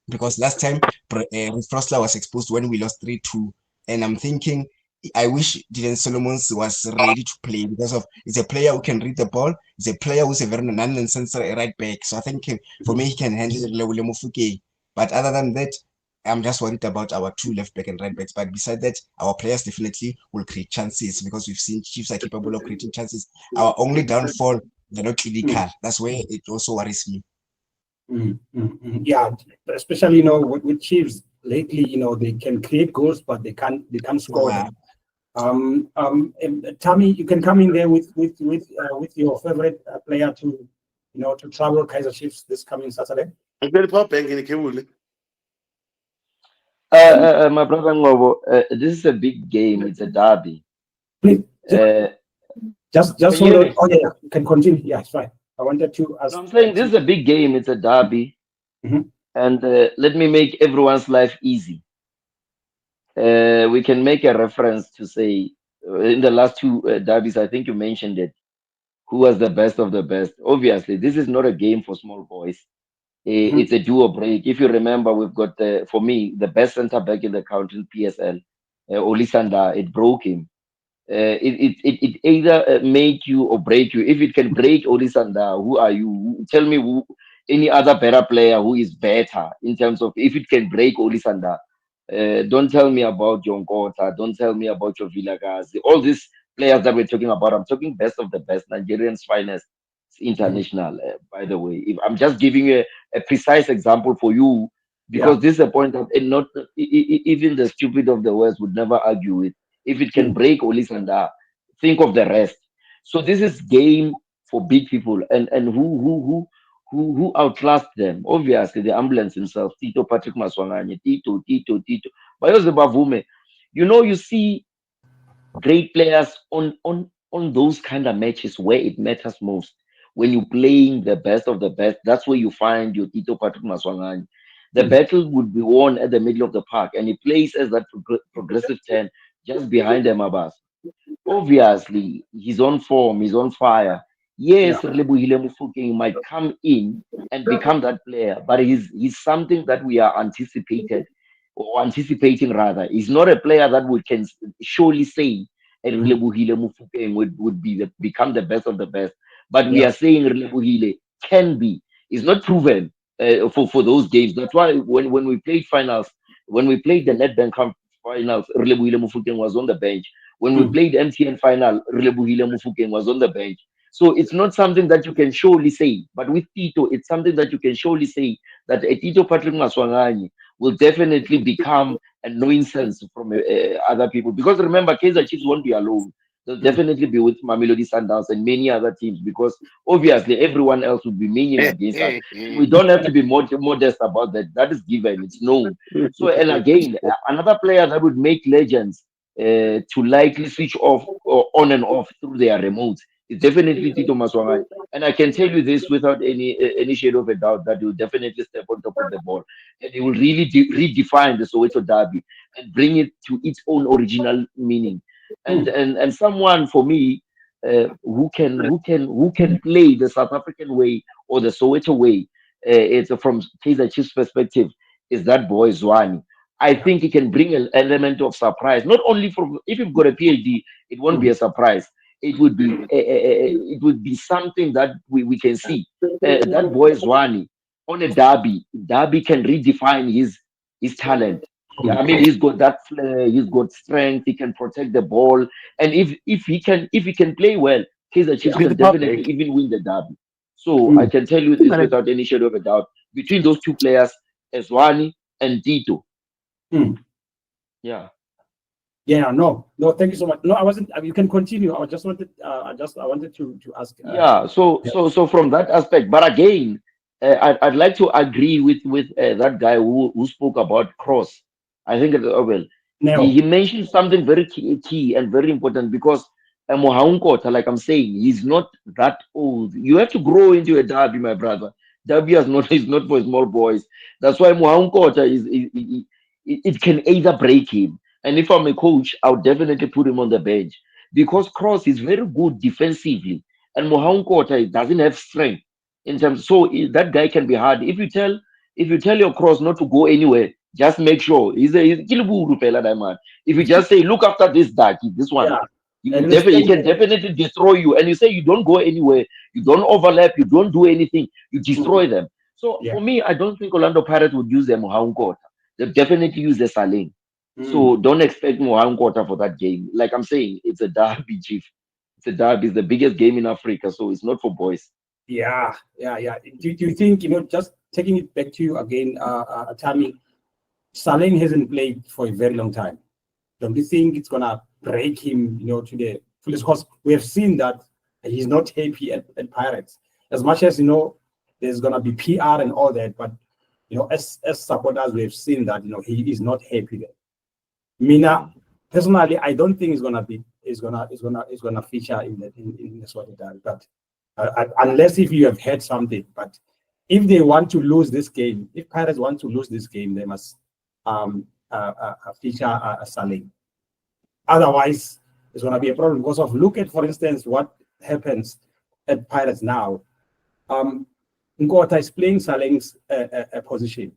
because last time Frosler was exposed when we lost 3-2, and I'm thinking I wish Dylan Solomons was ready to play because of he's a player who can read the ball. He's a player who's a very nonsense right back. So I think for me he can handle Lemufuke. But other than that, I'm just worried about our two left back and right backs. But besides that, our players definitely will create chances because we've seen Chiefs are capable of creating chances. Our only downfall, they're not clinical. That's where it also worries me. Yeah, especially with Chiefs lately, they can create goals, but they can't score them. Tammy, you can come in there with your favorite player to travel Kaizer Chiefs this coming Saturday. My brother Ngobo, this is a big game. It's a derby. Please, just hold on. Oh yeah, you can continue. Yeah, it's fine. I wanted to ask. I'm saying this is a big game. It's a derby, and let me make everyone's life easy. We can make a reference to say in the last two derbies, I think you mentioned it. Who was the best of the best? Obviously, this is not a game for small boys. It's a do or break. If you remember, we've got for me the best centre back in the country, PSL, Olisanda. It broke him. It either make you or break you. If it can break Olisanda, who are you? Tell me who any other better player who is better in terms of if it can break Olisanda. Don't tell me about Jonkota. Don't tell me about your Villagazi. All these players that we're talking about, I'm talking best of the best, Nigerians finest international. By the way, if I'm just giving you a precise example for you, because this is a point that not even the stupid of the West would never argue with. If it can break Olisanda, think of the rest. So this is game for big people, and who outclassed them? Obviously, the ambulance himself, Tito Patrick Maswanganye, Tito. Bayoze Bavume. You see great players on those kind of matches where it matters most. When you're playing the best of the best, that's where you find your Tito Patrick Maswanganye. The battle would be won at the middle of the park, and he plays as that progressive 10 just behind Mabas. Obviously, he's on form, he's on fire. Yeah. Yes, Relebohile Mofokeng might come in and become that player, but he's something that we are anticipating rather. He's not a player that we can surely say Relebohile Mofokeng would become the best of the best. But we Yeah. are saying Relebohile can be. It's not proven for those games. That's why when we played finals, when we played the Nedbank Cup finals, Relebohile Mofokeng was on the bench. When we Mm. played MTN final, Relebohile Mofokeng was on the bench. So it's not something that you can surely say. But with Tito, it's something that you can surely say that a Tito Patrick Maswanganyi will definitely become a nuisance from other people. Because remember, Kaizer Chiefs won't be alone. They'll Mm. definitely be with Mamelodi Sundowns and many other teams because obviously everyone else will be meaning against us. And we don't have to be modest about that. That is given. It's known. So, and again, another player that would make legends to likely switch off or on and off through their remotes is definitely Tito Maswanganyi. And I can tell you this without any shade of a doubt that he will definitely step on top of the ball and he will really redefine the Soweto derby and bring it to its own original meaning. And Mm. and someone for me who can play the South African way or the Soweto way, it's from Kaizer Chiefs perspective, is that boy Zwane. I Yeah. think he can bring an element of surprise. Not only from if you've got a PhD, it won't be Mm. a surprise. It would be something that we can see. That boy Zwane on a derby. Derby can redefine his talent. Yeah, I mean he's got that flair, he's got strength, he can protect the ball, and if he can play well, Kaizer Chiefs With can the definitely public. even win the derby. So I Mm. can tell you this without any shadow of a doubt. Between those two players, Eswani and Tito. Mm. Yeah. Yeah, no, no, thank you so much. No, I wasn't. You can continue. I wanted to ask. Yeah, Yeah. so from that aspect, but again, I'd like to agree with that guy who spoke about cross. I think well, he, Neo. he mentioned something very key and very important because Mohaun like I'm saying, he's not that old. You have to grow into a derby, my brother. Derby is not for small boys. That's why Mohaun it can either break him, and if I'm a coach, I would definitely put him on the bench because Cross is very good defensively, and Mohaun Kota doesn't have strength in terms. So that guy can be hard. If you tell your Cross not to go anywhere, just make sure he's Kiliburu fella, that man. If you just say, look after this darky, this one, Yeah. you And let's definitely he stand can there. definitely destroy you. And you say you don't go anywhere, you don't overlap, you don't do anything, you Mm. destroy them. So Yeah. for me, I don't think Orlando Pirates would use their Mohaun Kota. They definitely use the Saling. Mm. So don't expect Mohaun Kota for that game. Like I'm saying, it's a derby, chief. It's a derby. It's the biggest game in Africa, so it's not for boys. Yeah. Yeah. Yeah. Do you think, just taking it back to you again, Tammy, Saleng hasn't played for a very long time. Don't you think it's gonna break him, to the fullest? Because we have seen that he's not happy at Pirates. As much as there's gonna be PR and all that, but as supporters, we have seen that he is not happy there. Mina, personally, I don't think it's gonna feature in the sort of that. But unless if you have heard something, but if they want to lose this game, if Pirates want to lose this game, they must feature a Saling. Otherwise, it's going to be a problem because of look at, for instance, what happens at Pirates now. Nkota is playing Saling's position,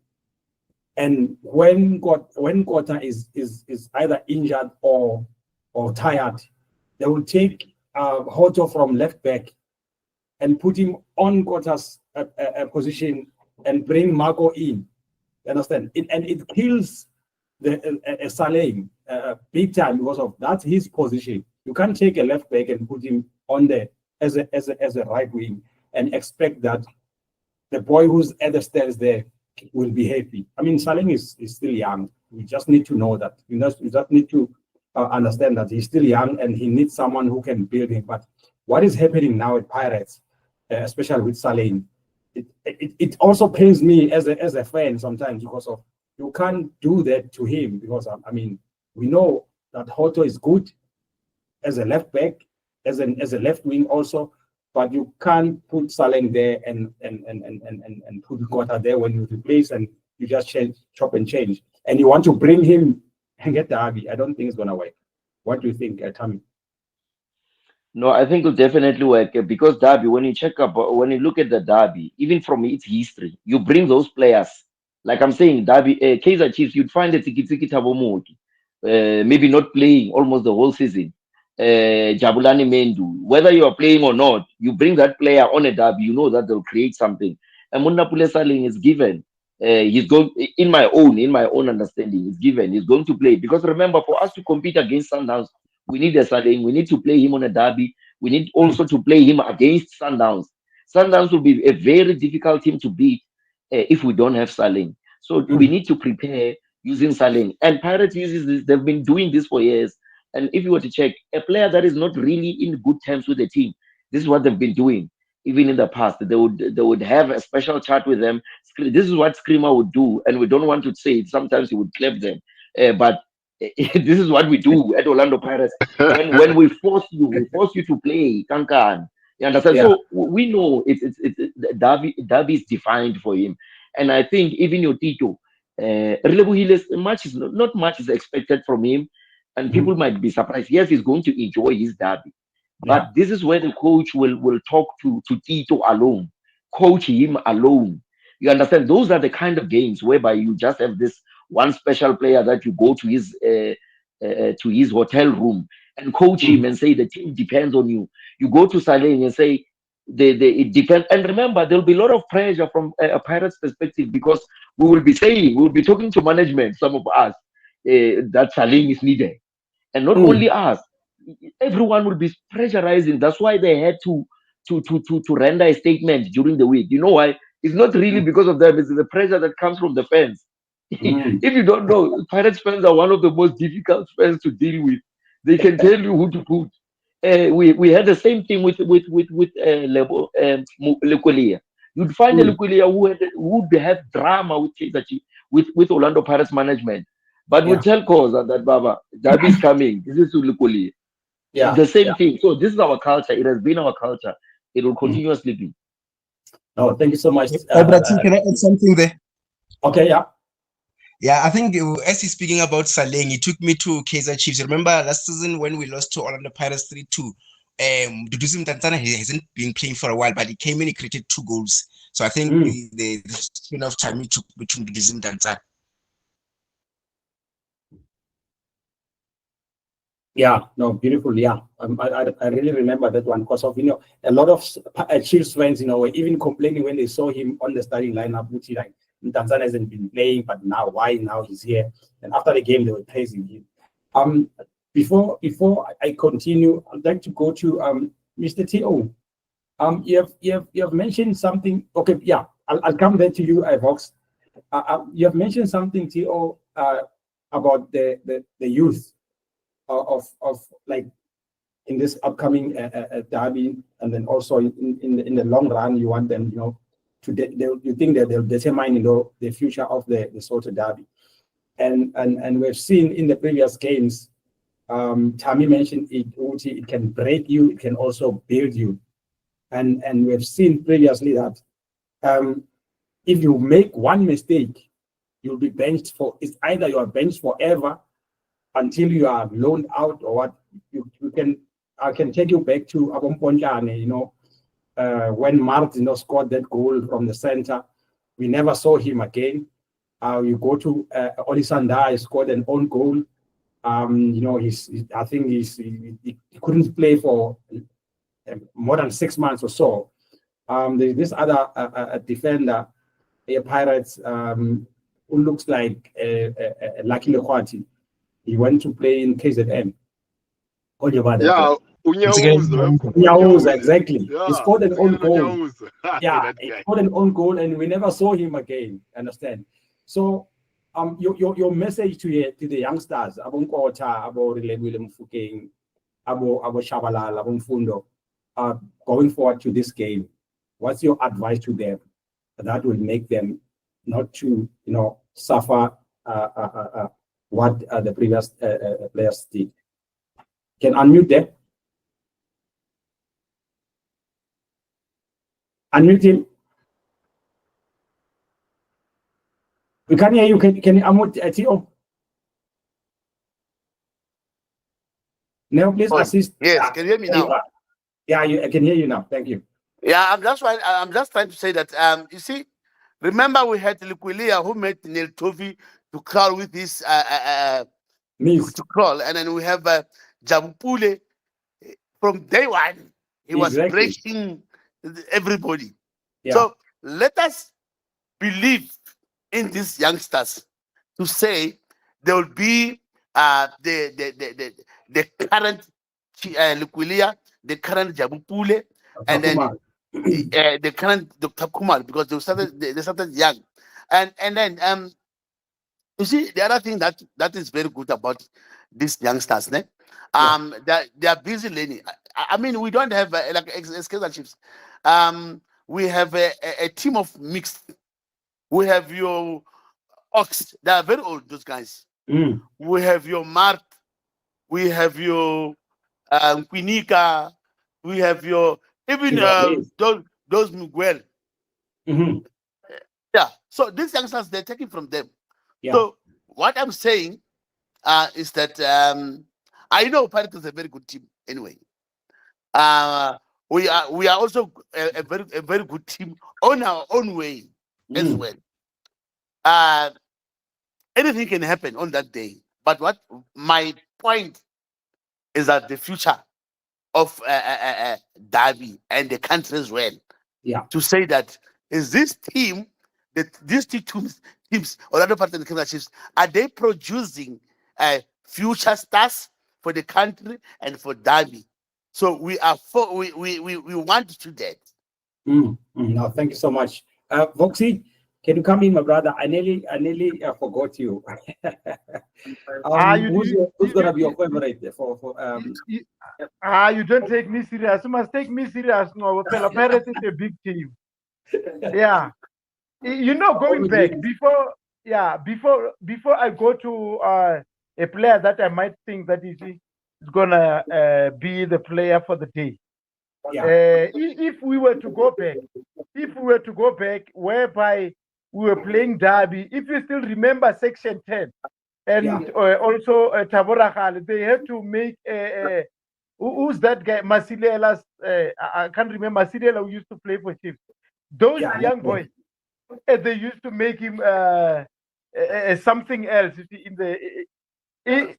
and when Nkota is either injured or tired, they will take Hoto from left back and put him on Nkota's position and bring Marco in. You understand? And it kills the Saleh big time because of that's his position. You can't take a left back and put him on there as a right wing and expect that the boy who's at the stands there will be happy. I mean, Saleh is still young. We just need to know that. We just need to understand that he's still young and he needs someone who can build him. But what is happening now at Pirates, especially with Saleh, it also pains me as a fan sometimes because of you can't do that to him because I mean we know that Hoto is good as a left back, as a left wing also, but you can't put Saleng there and put Kota there when you replace and you just change, chop and change, and you want to bring him and get Derby. I don't think it's gonna work. What do you think, Tommy? No, I think it'll definitely work because Derby, when you check up, when you look at the Derby, even from its history, you bring those players. Like I'm saying, Derby, Kaizer Chiefs, you'd find a Tiki Tabo Moki, maybe not playing almost the whole season. Jabulani Mendu, whether you are playing or not, you bring that player on a Derby, you know that they'll create something. And Munapule Saling is given. He's going in my own understanding. He's given. He's going to play because remember, for us to compete against Sundowns, we need a Saling. We need to play him on a Derby. We need also to play him against Sundowns. Sundowns will be a very difficult team to beat if we don't have Saling. So we need to prepare using Saling. And Pirates uses this. They've been doing this for years. And if you were to check, a player that is not really in good terms with the team, this is what they've been doing. Even in the past, they would have a special chat with them. This is what Screamer would do, and we don't want to say it. Sometimes he would clap them, but this is what we do at Orlando Pirates. When we force you to play Kankan. You understand? Yeah. So we know Derby is defined for him, and I think even your Tito, much is not much is expected from him, and people might be surprised. Yes, he's going to enjoy his Derby, but this is where the coach will talk to Tito alone, coach him alone. You understand? Those are the kind of games whereby you just have this one special player that you go to his hotel room and coach him and say the team depends on you. You go to Saleh and say it depends. And remember, there'll be a lot of pressure from a Pirates perspective because we'll be talking to management, some of us, that Saleh is needed, and not only us. Everyone will be pressurizing. That's why they had to render a statement during the week. You know why? It's not really because of them. It's the pressure that comes from the fans. If you don't know, Pirates fans are one of the most difficult fans to deal with. They can tell you who to put. We had the same thing with Lekolia. You'd find a Lekolia who would have drama with Kaizer Chiefs, with Orlando Pirates management. But we tell Koza that Baba, Derby is coming. This is Lekolia. Yeah. The same thing. So this is our culture. It has been our culture. It will continuously be. No, thank you so much. Can I add something there? Okay, yeah. Yeah, I think as he's speaking about Saleng, it took me to Kaizer Chiefs. Remember last season when we lost to Orlando Pirates 3-2? Duduzi Mtantana hasn't been playing for a while, but he came in, he created 2 goals. So I think the spin of time he took between Duduzi Mtantana. Yeah, no, beautiful. Yeah, I really remember that one because of a lot of Chiefs fans were even complaining when they saw him on the starting lineup, which like Tanzania hasn't been playing, but now he's here? And after the game, they were praising him. Before I continue, I'd like to go to Mr. T.O. You have mentioned something. Okay, yeah, I'll come there to you, Vox. You have mentioned something, T.O. About the youth of like in this upcoming derby, and then also in the long run, you want them, you think that they'll determine the future of the Soweto derby, and we've seen in the previous games. Tammy mentioned it can break you, it can also build you, and we've seen previously that if you make one mistake, you'll be benched for. It's either you are benched forever until you are loaned out, or what. I can take you back to Abomponjane, when Martin scored that goal from the center. We never saw him again. You go to Olisanda, he scored an own goal. I think he couldn't play for more than 6 months or so. There's this other defender, a Pirates, who looks like Lucky Lekwati. He went to play in KZN. Yeah, Unyawuza, exactly. Yeah, he scored an own goal. Yeah, he scored an own goal, and we never saw him again. Understand? So, your message to the youngsters, Abo Nkotha, Abo Rilebile Mufokeng, Abo Shabalala, Abo Mfundo, going forward to this game, what's your advice to them that will make them not to suffer what the previous players did? Can unmute them. Unmute him. We can't hear you. Can you unmute T.O.? Now, please assist. Yes, can you hear me now? Yeah, I can hear you now. Thank you. Yeah, I'm just trying to say that you see, remember we had Liquilia who made Neil Tovi to crawl with his Knees. to crawl, and then we have Jabupule from day one. He was Exactly. breaking everybody. Yeah. So let us believe in these youngsters to say there will be the current Liquilia, the current Jabupule, and then the current Dr. Kumar, because they started young, and then you see the other thing that is very good about these youngsters, they are busy learning. I mean, we don't have like Kaizer Chiefs. We have a team of mixed. We have your Ox. They are very old. Those guys. We have your Mart. We have your Quinica. We have your even those Miguel. Yeah. So these youngsters, they're taking from them. Yeah. So what I'm saying is that I know Pirates is a very good team anyway. We are also a very good team on our own way as well. Anything can happen on that day. But what my point is that the future of Derby and the country as well. Yeah. To say that is this team, these two teams or other parts of the Kaizer Chiefs, are they producing future stars for the country and for Derby? So we want to do that. No, thank you so much. Voxy, can you come in, my brother? I nearly forgot you. Who's gonna be your favorite for you don't take me serious. You must take me serious. No, Pirates is a big team. Yeah. You know, going back before I go to a player that I might think that is gonna be the player for the day. Yeah. If we were to go back, whereby we were playing Derby, if you still remember Section 10, and also Tabora Khale, they had to make who's that guy? Masilela, I can't remember Masilela, who used to play for Chiefs. Those young boys, they used to make him something else in the,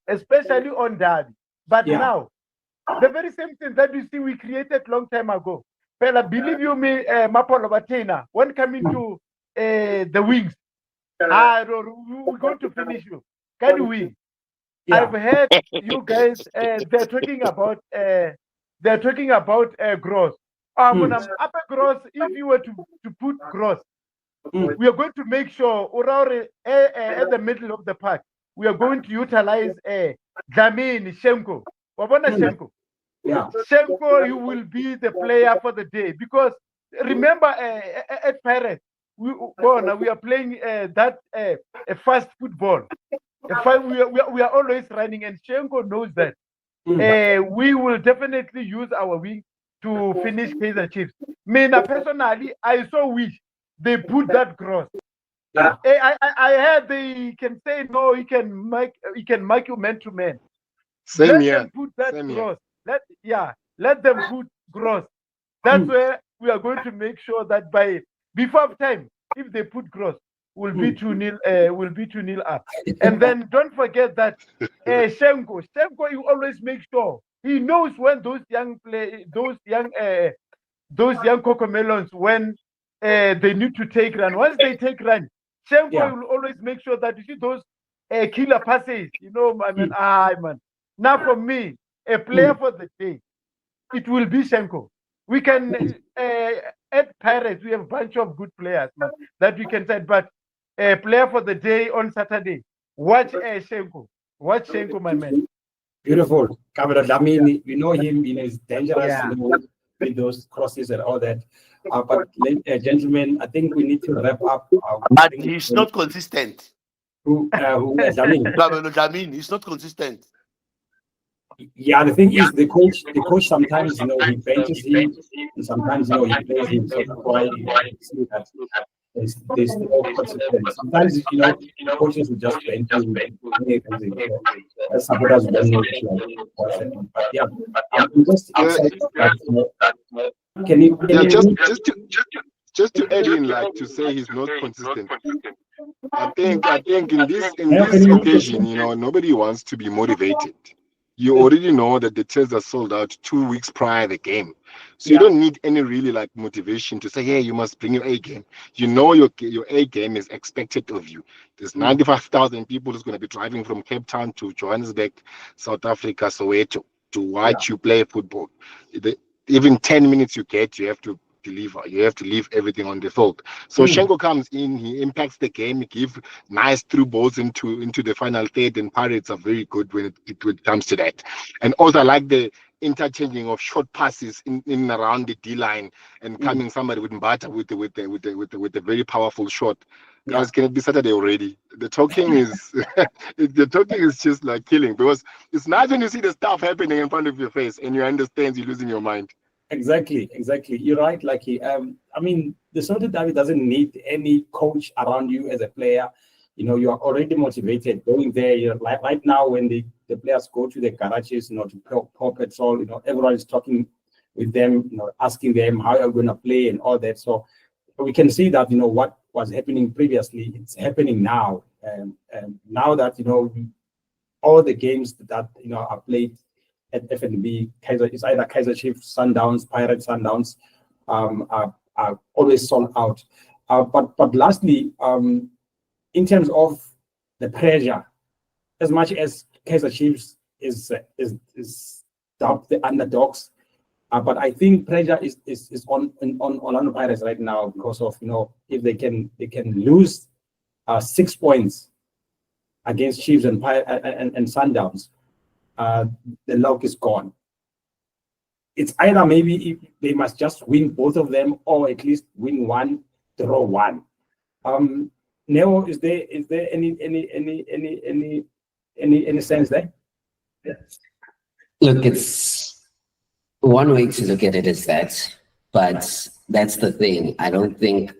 especially on Derby. But now, the very same thing that you see we created long time ago. Fella, believe you me, Mapolo Batena, when coming to the wings, we're going to finish you. Can you win? I've heard you guys. They're talking about gross. Upper gross. If you were to put gross, we are going to make sure Uraure at the middle of the park. We are going to utilize Dlamini Shenko. Wabona Shenko. Yeah. Shenko, you will be the player for the day, because remember at Pirates, we are playing that fast football. We are always running, and Shenko knows that. We will definitely use our wing to finish Kaizer Chiefs. Me personally, I so wish they put that cross. Yeah. I heard they can say no. He can mark you man to man. Same here. Them put that Same cross. Let them put cross. That's where we are going to make sure that before time, if they put cross, will be 2-0. Will be 2-0 up. And then don't forget that Shenko, you always make sure he knows when those young cocomelons, when they need to take run. Once they take run, Shenko will always make sure that you see those killer passes. You know, man. Now for me, a player for the day, it will be Shenko. We can at Pirates, we have a bunch of good players, man, that we can say, but a player for the day on Saturday, watch Shenko. Watch Shenko, my man. Beautiful. Kamera Dlamini, we know him, he's dangerous, with those crosses and all that. But gentlemen, I think we need to wrap up. But he's not consistent. Dlamini? He's not consistent. Yeah, the thing is, the coach sometimes, he benches him, and sometimes, he plays him. So that's why you see that. there's no consequence. Sometimes, coaches will just bench you with anything. So as supporters, we don't know what's happening. But yeah, I'm just Yeah, excited that, can you yeah. hear me? Just to add in, like to say he's not consistent. I think in this Can you hear occasion, me? nobody wants to be motivated. You already know that the tickets are sold out 2 weeks prior to the game, so you Yeah. don't need any really like motivation to say, "Hey, you must bring your A game." You know your A game is expected of you. There's 95,000 people who's going to be driving from Cape Town to Johannesburg, South Africa, Soweto to watch you play football. Even 10 minutes you get, you have to deliver. You have to leave everything on the field. So Shenko comes in, he impacts the game, he gives nice through balls into the final third, and Pirates are very good when it comes to that. And also I like the interchanging of short passes in and around the D line and coming somebody with Mbata with a very powerful shot. Guys, can it be Saturday already? The talking is the talking is just like killing, because it's nice when you see the stuff happening in front of your face and you understand you're losing your mind. Exactly. You're right, Lucky. I mean, the Soweto Derby doesn't need any coach around you as a player. You are already motivated going there. You're like right now when the players go to the garages, to pour petrol. Everyone is talking with them, asking them how you're going to play and all that. So we can see that what was happening previously, it's happening now. Now that all the games that are played at FNB, Kaizer, it's either Kaizer Chiefs, Sundowns, Pirates, Sundowns, are always sold out. But lastly, in terms of the pressure, as much as Kaizer Chiefs is dubbed the underdogs, but I think pressure is on Orlando Pirates right now because of if they can lose 6 points against Chiefs and Sundowns, the luck is gone. It's either maybe if they must just win both of them or at least win one, draw one. Neo, is there any sense there? Look, it's one way to look at it is that, but that's the thing. I don't think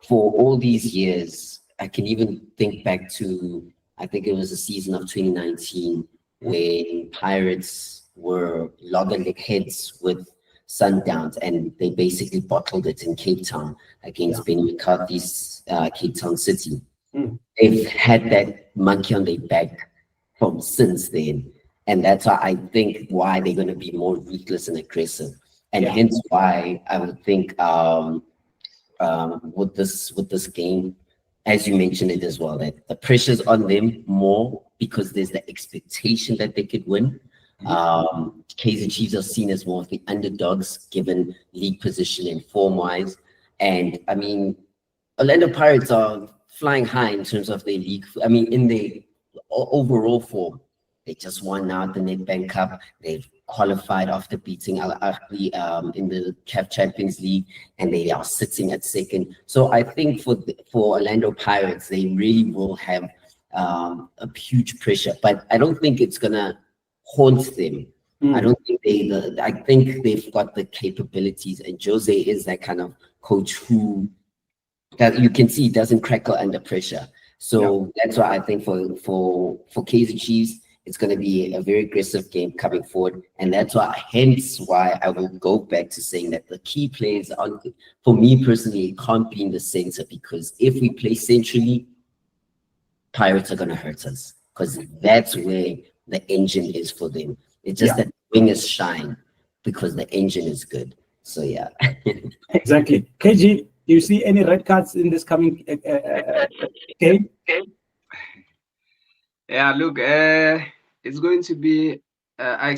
for all these years, I can even think back to, I think it was the season of 2019 when Pirates were loggerheads with Sundowns, and they basically bottled it in Cape Town against Benny McCarthy's Cape Town City. They've had that monkey on their back from since then, and that's why I think why they're going to be more ruthless and aggressive, and hence why I would think with this game, as you mentioned it as well, that the pressure's on them more because there's the expectation that they could win. Kaizer Chiefs are seen as more of the underdogs given league position and form-wise. And I mean, Orlando Pirates are flying high in terms of their league. I mean, in the overall form, they just won now the Nedbank Cup. They've qualified after beating Al Ahly in the CAF Champions League, and they are sitting at second. So I think for Orlando Pirates, they really will have a huge pressure, but I don't think it's gonna haunt them. I don't think I think they've got the capabilities, and Jose is that kind of coach who that you can see doesn't crackle under pressure. So that's why I think for Kaizer Chiefs, it's going to be a very aggressive game coming forward, and that's hence why I will go back to saying that the key players are, for me personally, it can't be in the center, because if we play centrally, Pirates are going to hurt us, because that's where the engine is for them. It's just that wingers shine because the engine is good. So yeah. Exactly. KG, do you see any red cards in this coming game? Yeah, look, it's going to be a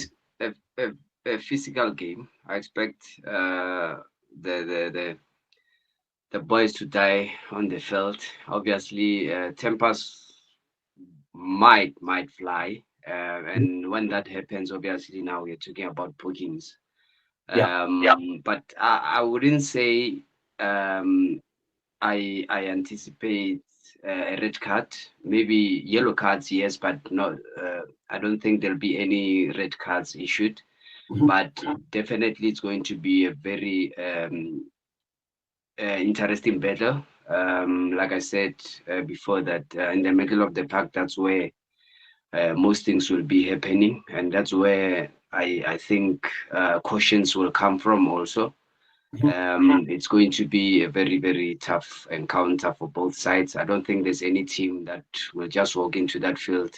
physical game. I expect the boys to die on the field. Obviously, tempers might fly, and when that happens, obviously now we're talking about bookings. But I wouldn't say I anticipate a red card, maybe yellow cards, yes, but no, I don't think there'll be any red cards issued. But definitely, it's going to be a very interesting battle. Like I said before, that in the middle of the park, that's where most things will be happening, and that's where I think cautions will come from also. It's going to be a very, very tough encounter for both sides. I don't think there's any team that will just walk into that field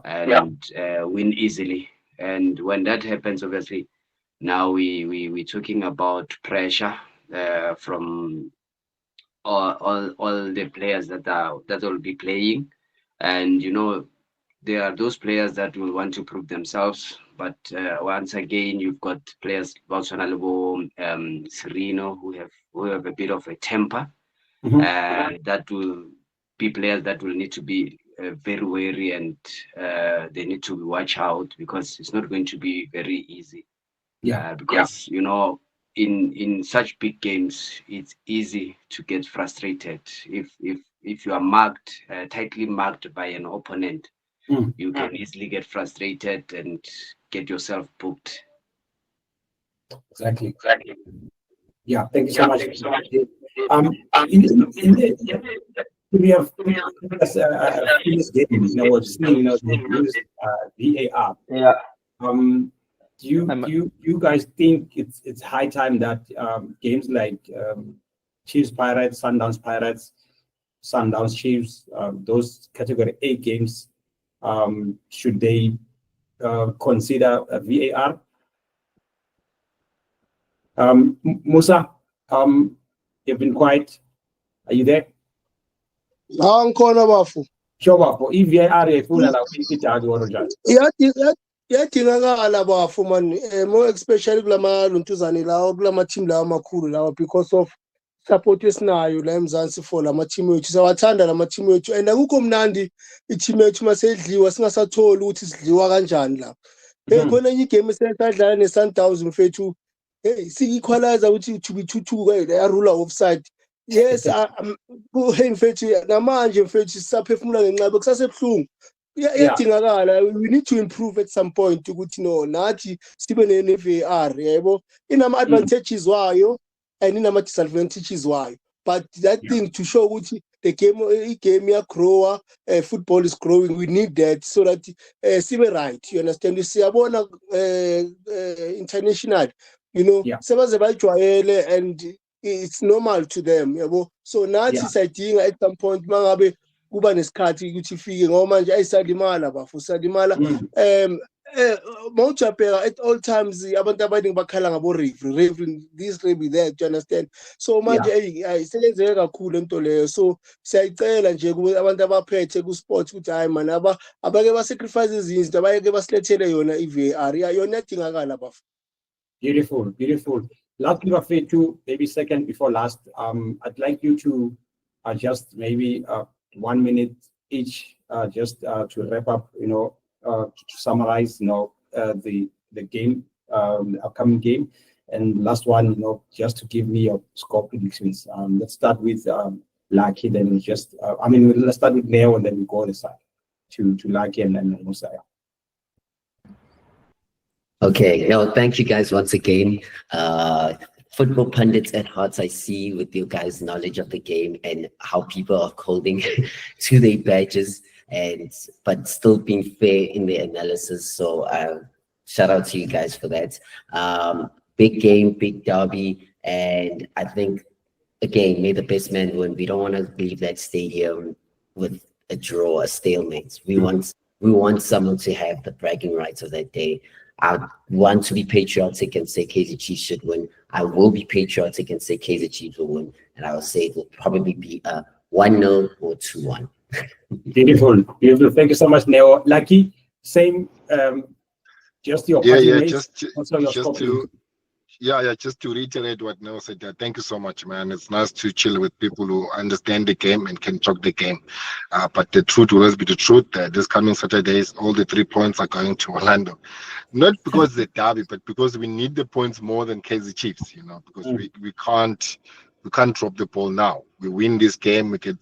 and win easily. And when that happens, obviously, now we're talking about pressure from all the players that will be playing, and there are those players that will want to prove themselves. But once again, you've got players Botswana Lebo, Sereno, who have a bit of a temper. That will be players that will need to be very wary, and they need to watch out, because it's not going to be very easy. Because in such big games, it's easy to get frustrated if you are marked, tightly marked by an opponent. You can easily get frustrated and get yourself booked. Exactly. Yeah, thank you so much. We have in this game, we've seen, they use VAR. Yeah. Do you guys think it's high time that games like Chiefs Pirates, Sundowns Chiefs, those category A games, should they consider a VAR? Musa, you've been quiet. Are you there? Ngikhona bafu. Sure, bafu. VAR ifuna la ukuyithatha wona. Iyadingakala bafu man, more especially kulama luntuzane lawo, kulama team lawo amakhulu lawo, because of support esinayo la eMzansi for lama team wethu. Siyawathanda lama team wethu, and akukho mnandi i-team yethu masedliwa singasatholi ukuthi sidliwa kanjani la. Khona enye igame esadlala ne-Sundowns mfethu, si-equalizer ukuthi to be 2-2 yarula offside. Yes, mfethu namanje mfethu sisaphefumula ngenxeba kusasebuhlungu. Iyadingakala, we need to improve at some point ukuthi no nathi sibe ne-VAR, yebo, inama advantages wayo and inama disadvantages wayo, but that thing to show ukuthi the game ya grower, football is growing, we need that so that sibe right, you understand. Siyabona international, sebaze bayijwayele and it's normal to them, yabo. So nathi sayidinga at some point mangabe kuba nesikhathi ukuthi ifike, ngoba manje ayisalimala bafu, salimala. Mawujabheka at all times abantu abaningi bakhala ngabo referee this referee that, you understand. So manje ayisebenzeke kakhulu into leyo, so siyayicela nje abantu abaphethe ku sports ukuthi hayi man abake ba sacrifice izinto, abayeke basilethele yona i-VAR, yona yadingakala bafu. Beautiful. Last Bafethu, maybe second before last, I'd like you to just maybe 1 minute each, just to wrap up, to summarize, the game, the upcoming game, and last one, just to give me your score predictions. Let's start with Lucky, then we just, let's start with Neo, and then we go on the side to Lucky and then Musa. Okay, thank you guys once again. Football pundits at heart, I see, with your guys' knowledge of the game and how people are holding to their badges, but still being fair in their analysis. So shout out to you guys for that. Big game, big derby, and I think, again, may the best man win. We don't want to leave that stadium with a draw, a stalemate. We want someone to have the bragging rights of that day. I want to be patriotic and say Kaizer Chiefs should win. I will be patriotic and say Kaizer Chiefs will win. And I will say it will probably be a 1-0 or 2-1. Beautiful. Thank you so much, Neo. Lucky, same, just your just to reiterate what Neo said, thank you so much, man. It's nice to chill with people who understand the game and can talk the game. But the truth will always be the truth. This coming Saturdays, all the 3 points are going to Orlando. Not because the derby, but because we need the points more than Kaizer Chiefs, because we can't drop the ball now. We win this game, we get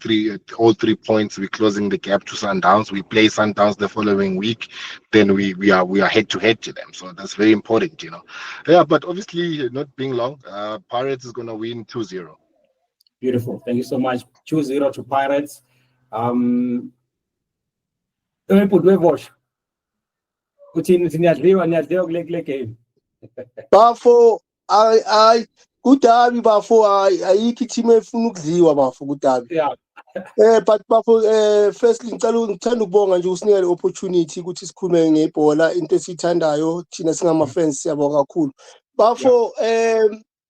all 3 points, we're closing the gap to Sundowns. We play Sundowns the following week, then we are head to head to them. So that's very important, Yeah, but obviously not being long, Pirates is gonna win 2-0. Beautiful. Thank you so much. 2-0 to Pirates. Kule game. Bafo kudabi bafo ayikho i-team efuna ukudliwa bafo kudabi. Yeah. But bafo firstly ngithanda ukubonga nje usinika le opportunity ukuthi sikhulume ngebhola into esithandayo thina singama-fans siyabonga kakhulu. Bafo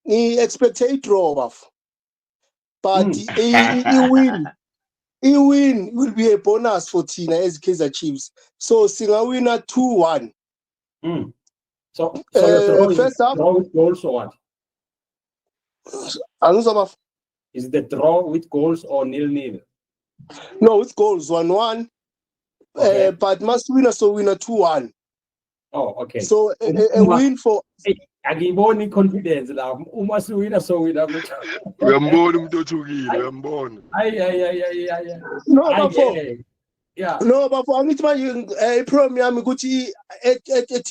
ngi-expect-e i-draw bafo. But i-win will be a bonus for thina as Kaizer Chiefs. So singawina 2-1. So your first half, draw with goals or what? Is the draw with goals or 0-0? No, it's goals 1-1. Okay. But must win, so win a 2-1. Oh, okay. So a win for. Angiboni confidence la. Uma siwina so wina. Uyambona umuntu othukile, uyambona. Ay. No, bafo. Yeah. No, bafo angithi manje problem yami ukuthi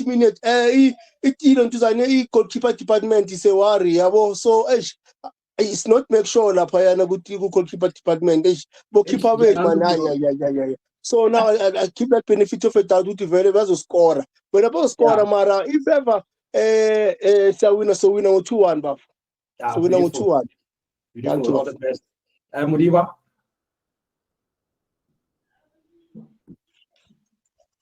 minute ilo ntuzane i-goalkeeper department is a worry yabo. So it's not make sure lapha yana ukuthi ku-goalkeeper department bokhipha bethu man. So now I keep that benefit of a doubt ukuthi vele bazoscora. Wena bazoscora mara if ever siyawina so wina ngo-2-1 bafo. So wina ngo-2-1. Thank you. All the best. Mudiba.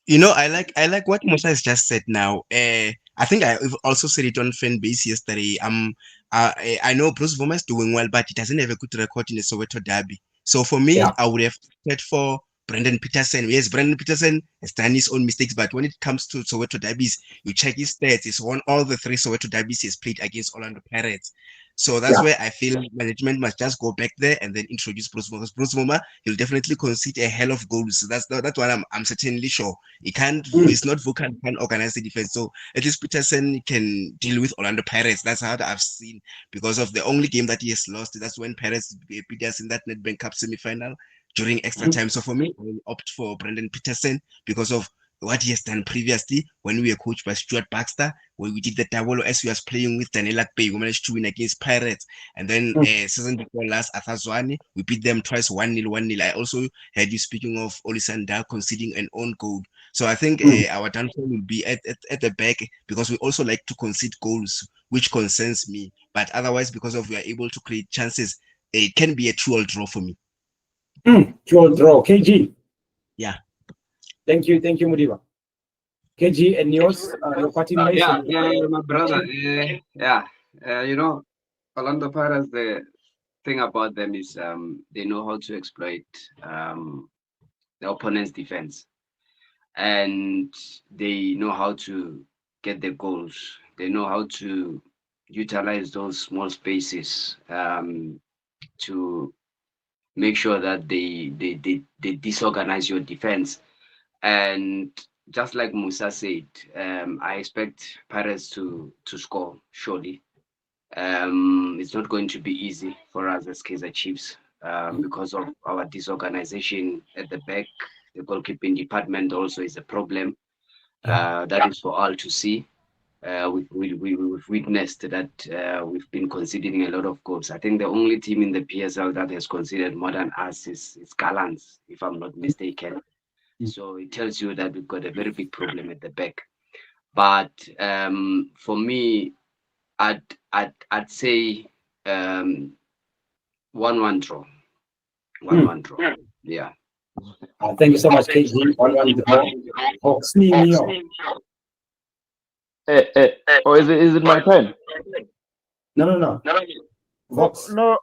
You know, I like what Musa has just said now. I think I've also said it on FNB yesterday. I know Bruce Voma is doing well, but he doesn't have a good record in the Soweto derby. So for me, I would have said for Brendan Peterson. Yes, Brendan Peterson has done his own mistakes, but when it comes to Soweto derbies, you check his stats. He's won all the 3 Soweto derbies he's played against Orlando Pirates. So that's where I feel management must just go back there and then introduce Bruce Voma. Bruce Voma, he'll definitely concede a hell of goals. That's what I'm certainly sure. He can't. He's not vocal. Can't organize the defense. So at least Peterson can deal with Orlando Pirates. That's how I've seen, because of the only game that he has lost. That's when Pirates beat us in that Nedbank Cup semi-final during extra time. So for me, I will opt for Brendan Peterson because of what he has done previously when we were coached by Stuart Baxter, where we did the double as we was playing with Daniela Bay. We managed to win against Pirates. And then season before last, Athazwani, we beat them twice 1-0. I also heard you speaking of Olisanda conceding an own goal. So I think our downfall will be at the back, because we also like to concede goals, which concerns me. But otherwise, because of we are able to create chances, it can be a 2-all draw for me. 2-all draw. KG. Yeah. Thank you, Mudiba. KG, and yours, your party nation. Yeah, my brother. You know, Orlando Pirates, the thing about them is they know how to exploit the opponent's defense, and they know how to get the goals. They know how to utilize those small spaces to make sure that they disorganize your defense. And just like Musa said, I expect Pirates to score surely. It's not going to be easy for us as Kaizer Chiefs because of our disorganization at the back. The goalkeeping department also is a problem. That is for all to see. We've witnessed that we've been conceding a lot of goals. I think the only team in the PSL that has conceded more than us is Gallants, if I'm not mistaken. So it tells you that we've got a very big problem at the back. But for me, I'd say 1-1 draw. 1-1 draw. Yeah. Thank you so much, KG. 1-1 draw. Or is it my turn? No. Vox. No.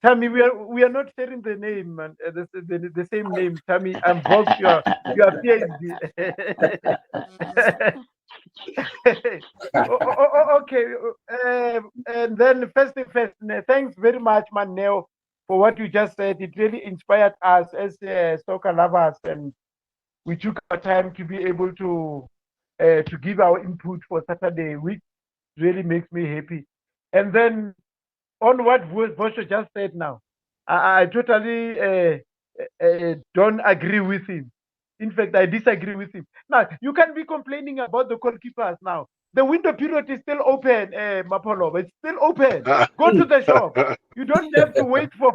Tammy, we are not sharing the name, man. The same name, Tammy. I'm Vox. You are PhD. Okay. And then first, thanks very much, man, Neo, for what you just said. It really inspired us as soccer lovers, and we took our time to be able to give our input for Saturday, which really makes me happy. And then on what Bosho just said now, I totally don't agree with him. In fact, I disagree with him. Now, you can be complaining about the goalkeepers now. The window period is still open, Mapolo. It's still open. Go to the shop. You don't have to wait for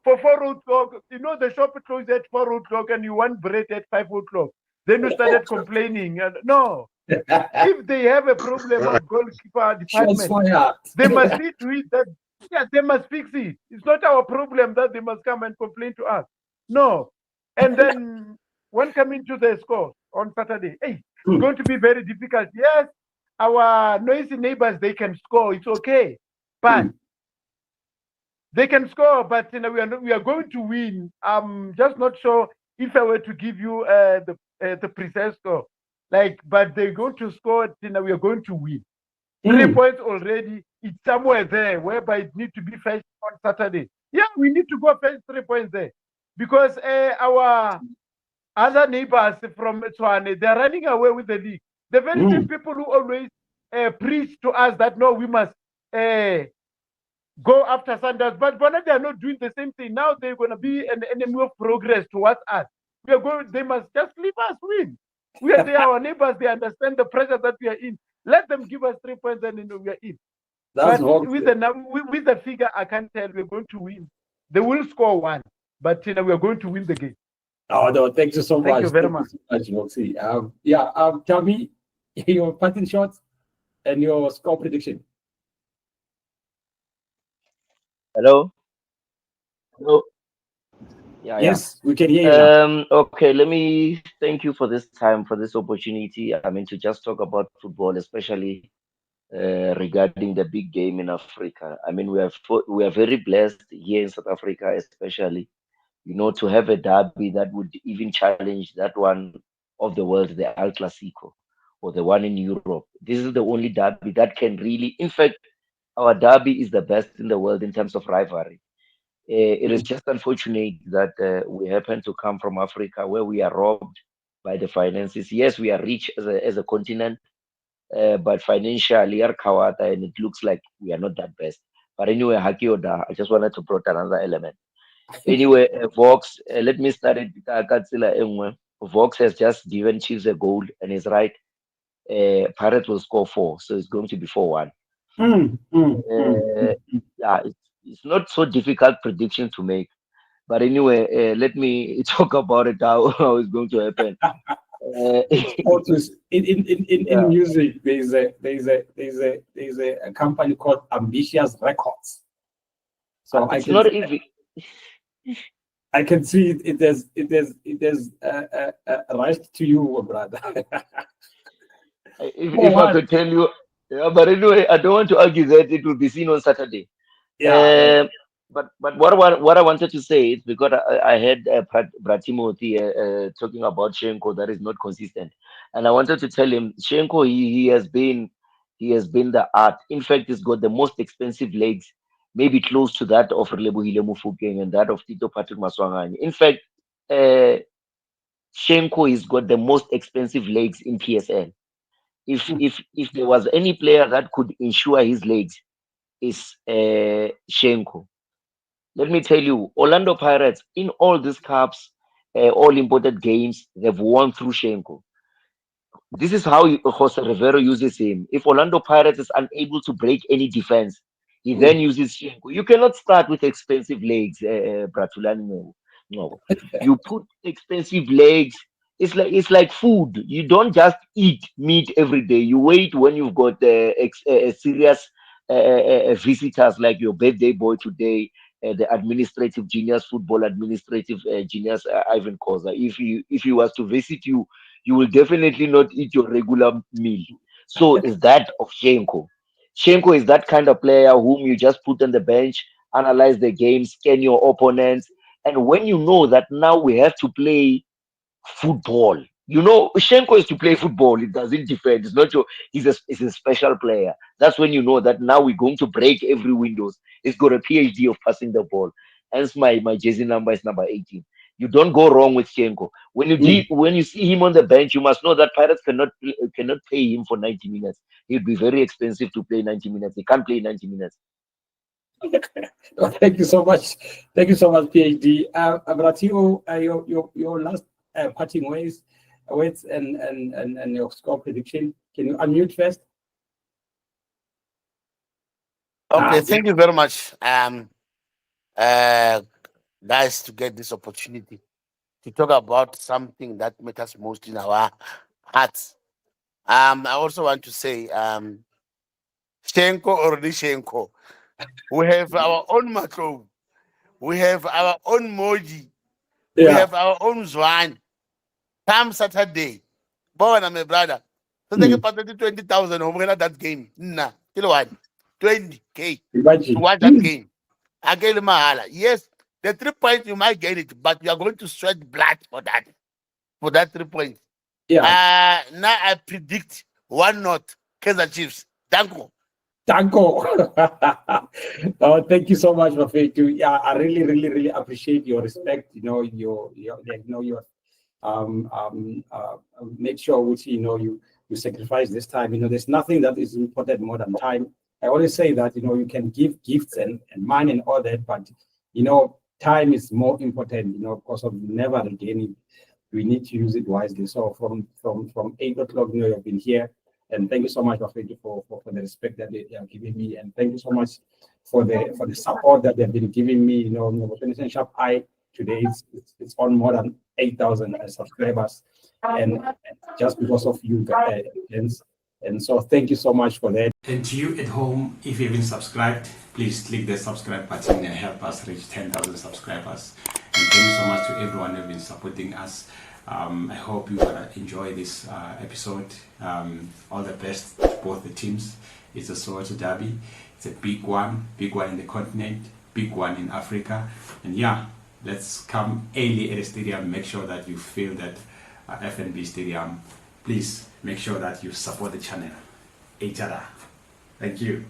4 o'clock. You know, the shop closed at 4 o'clock and you want bread at 5 o'clock. Then you started complaining. No. If they have a problem of goalkeeper department, they must see to it that, yeah, they must fix it. It's not our problem that they must come and complain to us. No. And then when coming to the score on Saturday, hey, it's going to be very difficult. Yes, our noisy neighbors, they can score. It's okay. But they can score, but you know, we are going to win. I'm just not sure if I were to give you the precise score. Like, but they're going to score, you know, we are going to win. 3 points already. It's somewhere there whereby it needs to be fetched on Saturday. Yeah, we need to go fetch 3 points there. Because our other neighbors from Tswane, they're running away with the league. The very same people who always preach to us that no, we must go after Sanders, but they are not doing the same thing. Now they're going to be an enemy of progress towards us. We are going. They must just leave us win. They are our neighbors. They understand the pressure that we are in. Let them give us 3 points, and we are in. But with the figure, I can't tell. We're going to win. They will score 1, but we are going to win the game. Oh no! Thank you so much. Thank you very much. Moxie. Tell me your parting shots and your score prediction. Hello. Hello. Yes, we can hear you now. Okay, let me thank you for this time, for this opportunity. I mean, to just talk about football, especially regarding the big game in Africa. I mean, we are very blessed here in South Africa, especially, to have a derby that would even challenge that one of the world, the El Clasico, or the one in Europe. This is the only derby that can really, in fact, our derby is the best in the world in terms of rivalry. It is just unfortunate that we happen to come from Africa, where we are robbed by the finances. Yes, we are rich as a continent, but financially, are kawata, and it looks like we are not that best. But anyway, Hakioda, I just wanted to bring another element. Anyway, Vox, let me start it. Vox has just given Chiefs a goal, and he's right. Pirates will score 4, so it's going to be 4-1. Yeah, it's not so difficult prediction to make. But anyway, let me talk about it, how it's going to happen. In music, there's a company called Ambitious Records. So I can see it has rushed to you, brother. if I could tell you, but anyway, I don't want to argue that it will be seen on Saturday. Yeah. But what I wanted to say is because I heard Brad Timothy talking about Shenko that is not consistent, and I wanted to tell him Shenko he has been the art. In fact, he's got the most expensive legs, maybe close to that of Relebohile Mufokeng and that of Tito Patrick Maswanganye. In fact, Shenko has got the most expensive legs in PSL. If there was any player that could ensure his legs, is Shenko. Let me tell you, Orlando Pirates, in all these cups, all important games, they've won through Shenko. This is how Jose Rivero uses him. If Orlando Pirates is unable to break any defense, he then uses Shenko. You cannot start with expensive legs, Bratulani. No. You put expensive legs. It's like food. You don't just eat meat every day. You wait when you've got serious visitors like your birthday boy today, the administrative genius, football administrative genius, Ivan Koza. If he was to visit you, you will definitely not eat your regular meal. So is that of Shenko. Shenko is that kind of player whom you just put on the bench, analyze the game, scan your opponents, and when you know that now we have to play football. Shenko is to play football. It doesn't defend. It's not he's a special player. That's when you know that now we're going to break every windows. He's got a PhD of passing the ball. Hence my jersey number is number 18. You don't go wrong with Shenko. When you see him on the bench, you must know that Pirates cannot pay him for 90 minutes. He'll be very expensive to play 90 minutes. He can't play 90 minutes. Thank you so much. Thank you so much, PhD. Abratio, your last parting words and your score prediction. Can you unmute first? Okay, thank you very much, guys, to get this opportunity to talk about something that matters most in our hearts. I also want to say, Shenko or Rishenko, we have our own Matlo, we have our own Moji, we have our own Zwan. Come Saturday, Bowen and my brother. So they get 20,000 over that game. Nah, you know what? 20K Imagine. to watch that game. Again, Mahala. Yes, the 3 points you might get it, but you are going to sweat blood for that 3 points. Yeah. Now I predict 1-0 Kaizer Chiefs. Danko. Danko. Oh, thank you so much, Mafetu. Yeah, I really, really, really appreciate your respect. Your make sure which you sacrifice this time. There's nothing that is important more than time. I always say that you can give gifts and money and all that, but time is more important. Because of never regaining. We need to use it wisely. So from 8 o'clock, you've been here. And thank you so much, Mafetu, for the respect that they are giving me, and thank you so much for the support that they've been giving me. Sharp Eye today it's on more than 8,000 subscribers, and just because of you guys. And so thank you so much for that. And to you at home, if you haven't subscribed, please click the subscribe button and help us reach 10,000 subscribers. And thank you so much to everyone who's been supporting us. I hope you gonna enjoy this episode. All the best to both the teams. It's a Soweto derby. It's a big one in the continent, big one in Africa. And yeah, let's come early at the stadium. Make sure that you feel that FNB Stadium. Please make sure that you support the channel. Each other. Thank you.